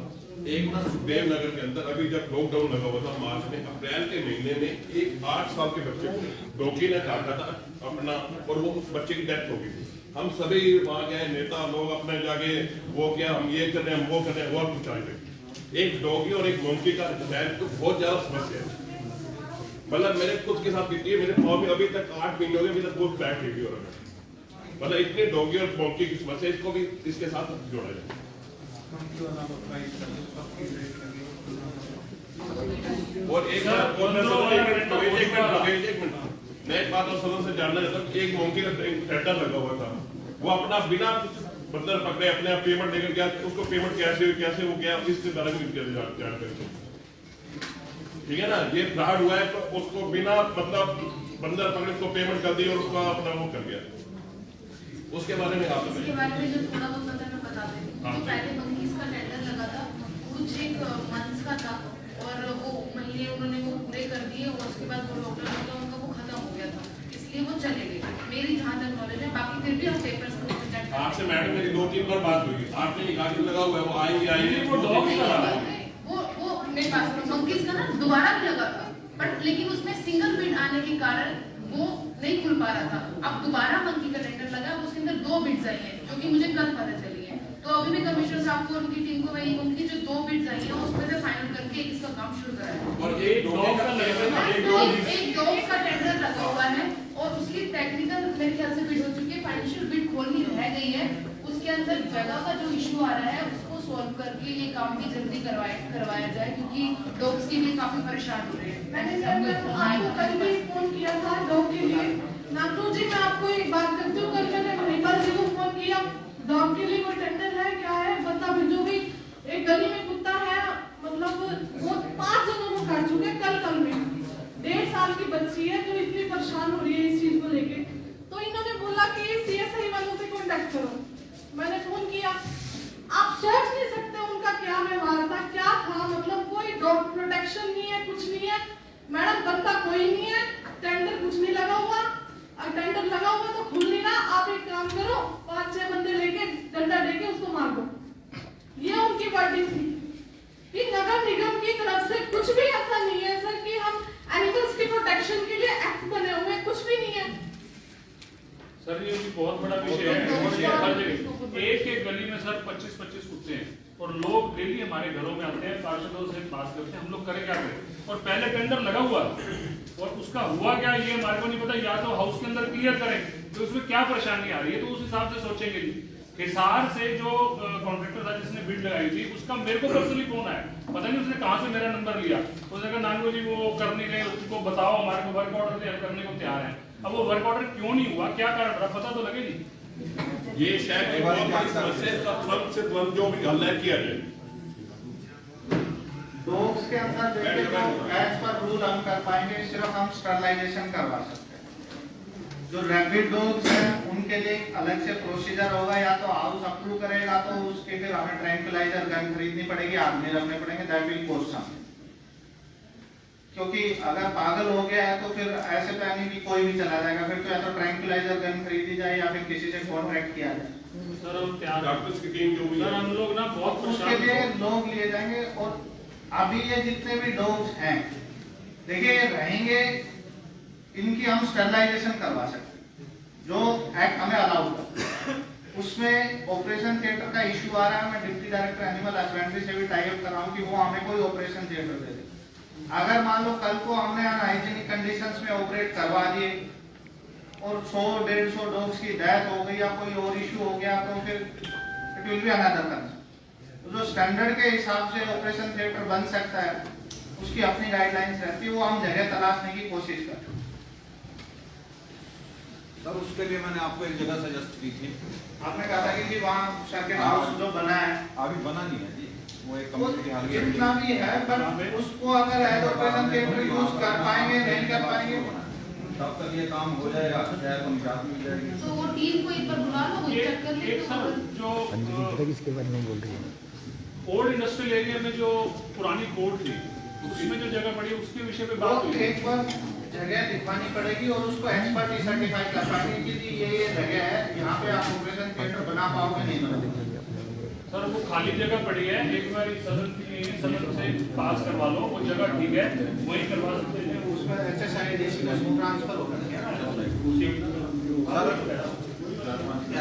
Speaker 10: एक ना सुखदेव नगर के अंदर अभी जब लॉकडाउन लगा हुआ था मार्च में, अप्रैल के महीने में एक 8 साल के बच्चे को डॉगी ने काटा था अपना, और वो उस बच्चे की डेथ हो गई थी। हम सभी वहां गए, नेता लोग अपने जाके वो क्या हम ये कर रहे हैं, हम वो कर रहे हैं, वो कुछ आए। एक डॉगी और एक मोंकी का शहर को बहुत ज्यादा समस्या है, मतलब मेरे खुद के साथ बीती है, मेरे पाँव में अभी तक 8 महीने हो गए, अभी तक बहुत फ्लैट रिव्यू हो रहा है, मतलब इतने डॉगी और मोंकी की समस्या, इसको भी इसके साथ जोड़ा जाए। और एक मिनट मैं एक बात और सदन से जानना चाहता हूँ, एक मोंकी का टेंडर लगा हुआ था, वो अपना बिना बंदर पकड़े अपने आप पेमेंट लेकर गया, उसको पेमेंट कैसे हो गया, इसके बारे में जानकारी। ठीक है ना, ये फ्रॉड हुआ है तो उसको बिना मतलब बंदर पकड़े उसको पेमेंट कर दी और उसका अपना वो कर गया, उसके बारे में आप
Speaker 7: इसके बारे में जो थोड़ा बहुत पता है मैं बता देती हूँ। तो पहले मंकीज का टेंडर लगा था, कुछ एक मंथ्स का था, और वो महीने उन्होंने वो पूरे कर दिए, और उसके बाद वो लॉकडाउन हो गया, उनका वो खत्म हो गया था, इसलिए वो चले गए, मेरी जहाँ तक नॉलेज है। बाकी फिर भी हम पेपर्स को चेक
Speaker 10: आपसे मैडम मेरी 2-3 बार बात हुई, आपने लिखा कि लगा हुआ है वो आएंगे
Speaker 2: वो डॉग का
Speaker 7: वो मेरे पास मंकीज का ना दोबारा भी लगा था, बट लेकिन उसमें सिंगल बिड आने के कारण वो नहीं खुल पा रहा था। अब दोबारा मंकी का टेंडर लगा, उसके अंदर 2 बिड्स आई हैं जो कि मुझे कल पता चली है। तो अभी भी कमिश्नर साहब को और उनकी टीम को वही उनकी जो 2 बिड्स आई हैं उसमें से फाइनल करके इसका काम शुरू कराया।
Speaker 10: और एक डॉग का लगेगा,
Speaker 7: एक डॉग का टेंडर लगा हुआ है और उसकी टेक्निकल मेरे ख्याल से बिड हो चुकी है, फाइनेंशियल बिड खोलनी रह गई है। उसके अंदर जगह का जो इशू आ रहा है उसको सॉल्व करके ये काम भी जल्दी करवाया जाए, क्योंकि डॉग्स के लिए काफी परेशान हो रहे हैं।
Speaker 13: मैंने सर आपको कल भी फोन किया था डॉग के लिए। नागरू जी, मैं आपको एक बात करती हूँ, कल मैंने मणिपाल जी को फोन किया, डॉग के लिए कोई टेंडर है क्या है बता भेजो भी। एक गली में कुत्ता है, मतलब वो 5 जनों को काट चुके कल में। 1.5 साल की बच्ची है जो इतनी परेशान हो रही है इस चीज को लेके। तो इन्होंने बोला कि CSI वालों से कांटेक्ट करो। मैंने फोन किया, आप सोच नहीं सकते उनका क्या व्यवहार था, क्या था, मतलब कोई डॉग प्रोटेक्शन नहीं है, कुछ नहीं है। मैडम बंदा कोई नहीं है, टेंडर कुछ नहीं लगा हुआ, और टेंडर लगा हुआ तो खुल नहीं रहा। आप एक काम करो, 5-6 बंदे लेके डंडा लेके उसको मार दो। ये उनकी वर्डिंग थी कि नगर निगम की तरफ से कुछ भी ऐसा नहीं है सर कि हम एनिमल्स की प्रोटेक्शन के लिए एक्ट बने हुए, कुछ भी नहीं है
Speaker 2: सर। ये भी बहुत बड़ा विषय है और ये हर जगह एक गली में सर 25-25 कुत्ते हैं और लोग डेली हमारे घरों में आते हैं, पार्षदों से बात करते हैं, हम लोग करें क्या करें। और पहले टेंडर लगा हुआ और उसका हुआ क्या ये हमारे को नहीं पता। या तो हाउस के अंदर क्लियर करें तो उसमें क्या परेशानी आ रही है, तो उस हिसाब से सोचेंगे। हिसार से जो कॉन्ट्रैक्टर था जिसने बिड लगाई थी उसका मेरे को पर्सनली फोन आया, पता नहीं उसने कहाँ से मेरा नंबर लिया। उसने कहा नानू जी वो कर नहीं रहे, उसको बताओ, हमारे को वर्क ऑर्डर दे, हम करने को तैयार हैं। अब वो वर्क ऑर्डर क्यों नहीं हुआ, क्या कारण रहा, पता तो लगे नहीं।
Speaker 10: ये शायद एक बहुत बड़ी समस्या का तुरंत से तुरंत जो भी हल है किया जाए।
Speaker 4: डॉग्स के अंदर देखिए तो एज पर रूल हम कर पाएंगे, सिर्फ हम स्टरलाइजेशन करवा सकते हैं। जो रैबिड डॉग्स हैं उनके लिए अलग से प्रोसीजर होगा, या तो हाउस अप्रूव करेगा तो उसके फिर हमें ट्रैंक्विलाइजर गन खरीदनी पड़ेगी, आदमी रखने पड़ेंगे, दैट विल कॉस्ट समथिंग। क्योंकि अगर पागल हो गया है तो फिर ऐसे तो नहीं कि कोई भी चला जाएगा, फिर तो या तो ट्रैंक्विलाइजर गन खरीदी जाए या फिर किसी से कॉन्ट्रैक्ट किया जाए।
Speaker 2: सर हम तैयार
Speaker 10: डॉक्टर्स की टीम जो भी
Speaker 2: सर हम लोग ना बहुत
Speaker 4: उसके लिए लोग लिए जाएंगे। और अभी ये जितने भी डॉग्स हैं देखिए रहेंगे, इनकी हम स्टरलाइजेशन करवा सकते हैं जो एक्ट हमें अलाउ करता है। उसमें ऑपरेशन थिएटर का इश्यू आ रहा है, मैं डिप्टी डायरेक्टर एनिमल हस्बेंड्री से भी टाई अप कर रहा हूँ कि वो हमें कोई ऑपरेशन थिएटर दे दे। अगर मान लो कल को हमने अनहाइजीनिक कंडीशंस में ऑपरेट करवा दिए और 100-150 डॉग्स की डेथ हो गई या कोई और इश्यू हो गया तो फिर it will be another concern. तो जो स्टैंडर्ड के हिसाब से ऑपरेशन थिएटर बन सकता है उसकी अपनी गाइडलाइंस रहती है, वो हम जगह तलाशने की कोशिश करते हैं।
Speaker 12: सर उसके लिए मैंने आपको एक जगह सजेस्ट की थी,
Speaker 4: आपने कहा था कि वहाँ सर्किट हाउस जो बना है
Speaker 12: अभी बना नहीं है जी, वो एक कमेटी की हाल
Speaker 4: जितना भी है, पर उसको अगर एज ऑपरेशन थिएटर यूज कर पाएंगे नहीं कर पाएंगे
Speaker 12: तब तक ये काम हो जाएगा, शायद हम निजात मिल जाएगी।
Speaker 7: तो वो टीम को एक बार बुला लो, वो चेक कर ले।
Speaker 2: एक सर जो
Speaker 14: किसके बारे में बोल रही है,
Speaker 2: ओल्ड इंडस्ट्रियल एरिया में जो पुरानी कोर्ट थी उसमें जो जगह पड़ी उसके विषय पे बात हुई।
Speaker 4: एक बार जगह दिखवानी पड़ेगी और उसको एक्सपर्ट सर्टिफाई करवानी कि ये जगह है, यहाँ पे आप ऑपरेशन थिएटर बना पाओगे नहीं बना।
Speaker 2: सर वो खाली जगह पड़ी है, एक बार सदन से पास करवा लो, वो जगह ठीक है वही करवा सकते हैं।
Speaker 4: उसमें HSIDC का ट्रांसफर होगा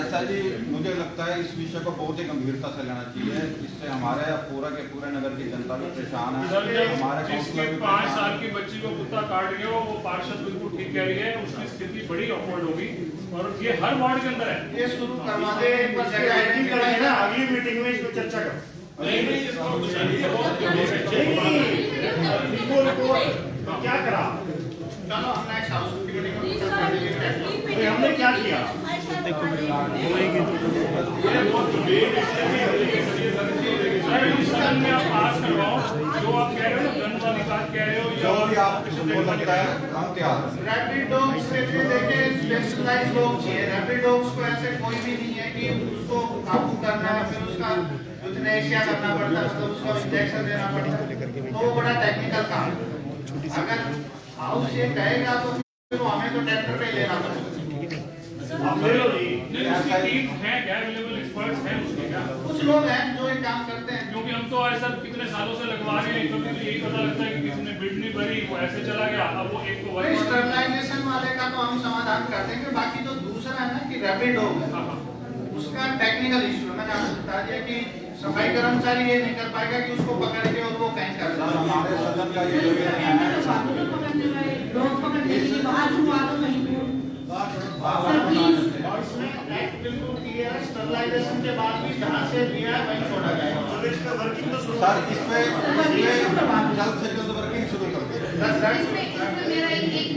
Speaker 12: ऐसा जी मुझे लगता है इस विषय को बहुत ही गंभीरता से लेना चाहिए, इससे हमारे पूरा के पूरे नगर की जनता भी परेशान है, हमारे
Speaker 2: जिसके 5 साल की बच्ची को कुत्ता काट गया वो पार्षद बिल्कुल ठीक कह रही है, उसकी स्थिति बड़ी ऑकवर्ड होगी और ये हर वार्ड के अंदर है।
Speaker 4: ये शुरू करवा दे,
Speaker 1: अगली मीटिंग में इस पर चर्चा करो।
Speaker 10: नहीं इसको कुछ
Speaker 1: क्या करा,
Speaker 4: चलो हमने एक हाउस की मीटिंग
Speaker 1: हमने क्या किया,
Speaker 2: सदन में आप पास करवाओ जो आप कह रहे हो, गन वाली बात कह रहे हो,
Speaker 12: जो भी आपको लगता है हम तैयार हैं।
Speaker 4: रैपिड डॉग्स के लिए देखिए स्पेशलाइज्ड डॉग चाहिए। रैपिड डॉग्स को ऐसे कोई भी नहीं है कि उसको काबू करना है, फिर उसका यूथनेशिया करना पड़ता है, मतलब उसको इंजेक्शन देना पड़ता है, तो वो बड़ा टेक्निकल काम है। अगर हाउस ये कहेगा तो फिर हमें तो ट्रैक्टर पे लेना पड़ेगा।
Speaker 1: आप ले लो जी।
Speaker 2: उसकी टीम है क्या, अवेलेबल एक्सपर्ट्स हैं उसके क्या?
Speaker 4: कुछ लोग हैं जो ये काम करते हैं,
Speaker 2: क्योंकि हम तो ऐसा कितने सालों से लगवा रहे हैं, कभी तो यही पता लगता है कि किसी ने बिड नहीं भरी, वो ऐसे चला गया। अब वो एक तो
Speaker 4: स्टरलाइजेशन वाले का तो हम समाधान कर देंगे, बाकी जो दूसरा है ना कि रैपिड हो गया, उसका टेक्निकल इश्यू मैंने आपको बता दिया कि सफाई कर्मचारी ये नहीं कर पाएगा कि उसको पकड़ के और वो कहीं कर
Speaker 12: सर हमारे सदन का ये
Speaker 4: स्टरलाइजेशन के बाद भी जहाँ से लिया है वहीं छोड़ा जाएगा।
Speaker 12: सर इसमें जल्द से जल्द वर्किंग शुरू कर दें।
Speaker 7: इसमें मेरा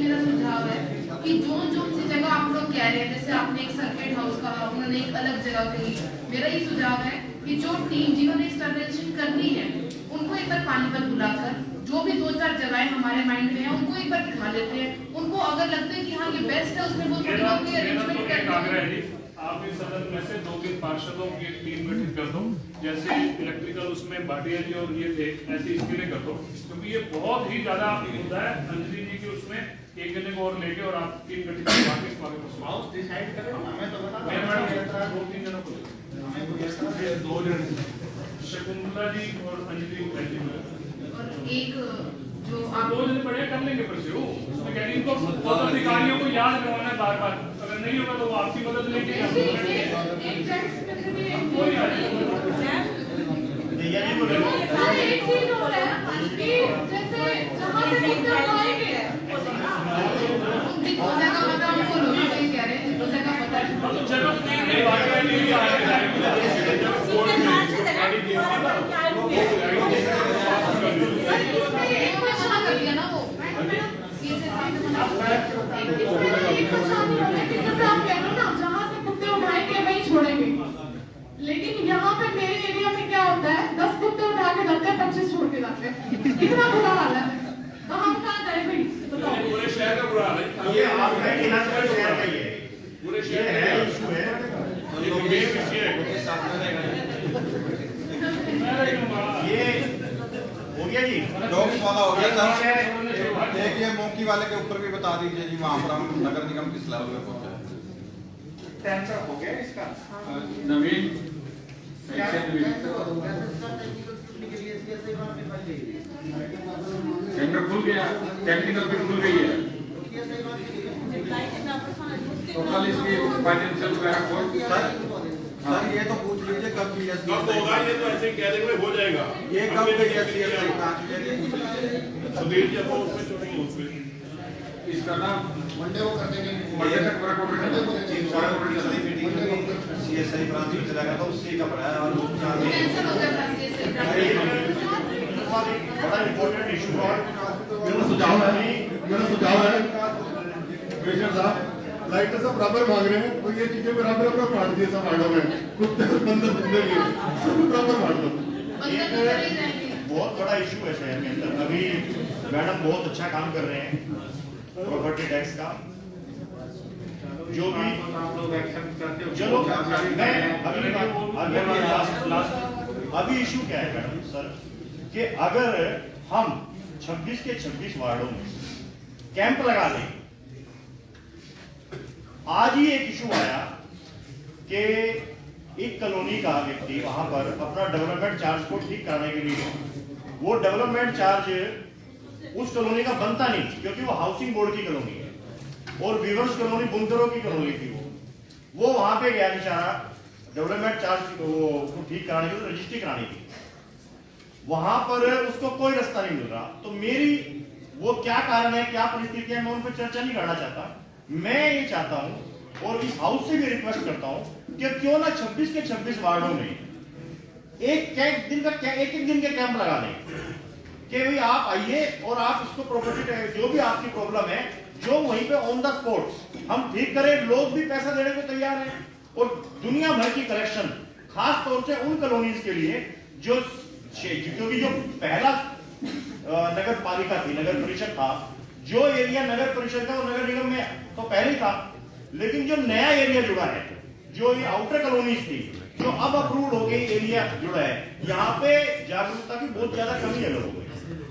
Speaker 7: मेरा सुझाव है कि जो सी जगह आप लोग कह रहे हैं, जैसे आपने एक सर्किट हाउस का, उन्होंने एक अलग जगह कही, मेरा ये सुझाव है कि जो टीम जिन्होंने स्टरलाइजेशन करनी है उनको एक बार पानी पर बुलाकर जो भी 2-4 जगहें हमारे माइंड में है उनको एक बार दिखा लेते हैं। उनको अगर लगता है कि हाँ ये बेस्ट है, उसमें वो थोड़ी बहुत अरेंजमेंट कर
Speaker 2: आप इस सदन में से 2-3 पार्षदों की एक टीम गठित कर दो, जैसे इलेक्ट्रिकल उसमें भाटिया जी और ये थे, ऐसे इसके लिए कर दो, क्योंकि ये बहुत ही ज्यादा मुद्दा है। अंजलि जी की उसमें एक जने को और लेके और आप टीम गठित
Speaker 4: हाउस डिसाइड करें, हमें तो बता
Speaker 2: मैं मैडम 2-3 जनों को ले 2 जन शकुंतला जी और अंजलि
Speaker 7: और एक जो
Speaker 2: आप 2 जने बढ़िया कर लेंगे पर से उसमें कह रही इनको बहुत अधिकारियों को याद करवाना है बार बार, अगर नहीं होगा तो वो आपकी मदद लेंगे।
Speaker 13: लेकिन यहाँ पे मेरे एरिया में क्या होता है, 10 कुत्ते उठा के जाते हैं, 25 छोड़ के जाते हैं, इतना बुरा हाल है। तो हम कहाँ जाए भाई, बताओ।
Speaker 2: पूरे शहर का बुरा हाल है।
Speaker 1: ये आप है कि ना शहर का ये
Speaker 2: पूरे शहर
Speaker 1: है इशू है, ये हो गया जी,
Speaker 12: डॉग्स वाला हो गया सर। एक ये मोंकी वाले के ऊपर भी बता दीजिए जी, वहाँ पर हम नगर निगम किस लेवल पे पहुँचा है।
Speaker 4: टेंडर हो गया इसका
Speaker 3: नवीन टेंडर खुल गया, टेक्निकल भी खुल गई है, तो कल इसकी फाइनेंशियल वगैरह
Speaker 12: सर ये तो पूछ लीजिए कब बीएससी
Speaker 10: कब होगा, ये तो ऐसे कह देंगे हो जाएगा।
Speaker 12: ये कब बीएससी
Speaker 10: सुधीर जी अपन उसमें छोड़ेंगे, उसमें
Speaker 3: इसका नाम
Speaker 4: मंडे को कर देंगे,
Speaker 3: मंडे तक पूरा कॉर्पोरेट
Speaker 5: सीएसआई ब्रांच में चला गया था, उसी का पड़ा है और वो
Speaker 7: कैंसिल हो गया था CSI
Speaker 1: बड़ा इम्पोर्टेंट इशू है।
Speaker 15: मेरा सुझाव है कमिश्नर साहब, लाइटर सब बराबर मांग रहे हैं, तो ये चीजें बराबर अपना बांट दिए सब वार्डों में, कुत्ते बंदर बंदे भी सब बराबर बांट दो।
Speaker 1: बहुत बड़ा इशू है शहर के अंदर। अभी मैडम बहुत अच्छा काम कर रहे हैं प्रॉपर्टी टैक्स का, जो भी चलो मैं अभी इशू क्या है मैडम सर, कि अगर हम 26 के 26 वार्डों में कैंप लगा दें, आज ही एक इशू आया कि एक कॉलोनी का व्यक्ति वहां पर अपना डेवलपमेंट चार्ज को ठीक कराने के लिए, वो डेवलपमेंट चार्ज उस कॉलोनी का बनता नहीं, क्योंकि वो हाउसिंग बोर्ड की कॉलोनी है और वीवर्स कॉलोनी बुनकरों की कॉलोनी थी। वो वहां पे गया बेचारा डेवलपमेंट चार्ज को ठीक कराने के लिए रजिस्ट्री करानी थी, वहां पर उसको कोई रास्ता नहीं मिल रहा। तो मेरी वो क्या कारण है, क्या परिस्थिति है, मैं उन पर चर्चा नहीं करना चाहता। मैं ये चाहता हूं और इस हाउस से भी रिक्वेस्ट करता हूं कि क्यों ना 26 के 26 वार्डों में एक दिन के कैंप लगा दें कि भाई आप आइए और आप इसको प्रॉपर्टी जो भी आपकी प्रॉब्लम है, जो वहीं पे ऑन द स्पॉट हम ठीक करें। लोग भी पैसा देने को तैयार हैं और दुनिया भर की कलेक्शन, खास तौर से उन कॉलोनीज के लिए जो, क्योंकि जो पहला नगर पालिका थी, नगर परिषद था, जो एरिया नगर परिषद का और नगर निगम में तो पहले ही था, लेकिन जो नया एरिया जुड़ा है, जो ये आउटर कॉलोनीज थी, जो अब अप्रूव्ड हो गई एरिया जुड़ा है, यहाँ पे जागरूकता की बहुत ज्यादा कमी है लोगों में।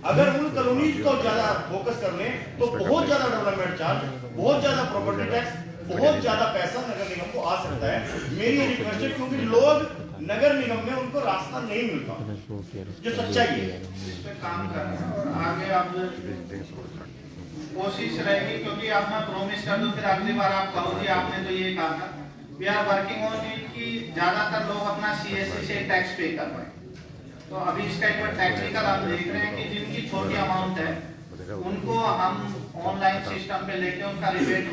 Speaker 1: अगर उन कॉलोनीज को ज्यादा फोकस कर लें तो बहुत ज्यादा डेवलपमेंट चार्ज, बहुत ज्यादा प्रॉपर्टी टैक्स, बहुत ज्यादा पैसा नगर निगम को आ सकता है। मेरी ये रिक्वेस्ट है, क्योंकि लोग नगर निगम में उनको रास्ता नहीं मिलता, जो सच्चाई है।
Speaker 4: इस पे काम कर रहे हैं और आगे आप कोशिश रहेगी, क्योंकि आप मैं प्रॉमिस कर दूं, फिर अगली बार आप कहो जी आपने तो ये कहा था। We are working on it कि ज्यादातर लोग अपना सीएससी से टैक्स पे कर पाए। तो अभी इसका एक बार टेक्निकल हम देख रहे हैं कि जिनकी छोटी अमाउंट है उनको हम ऑनलाइन सिस्टम पे लेके उनका रिबेट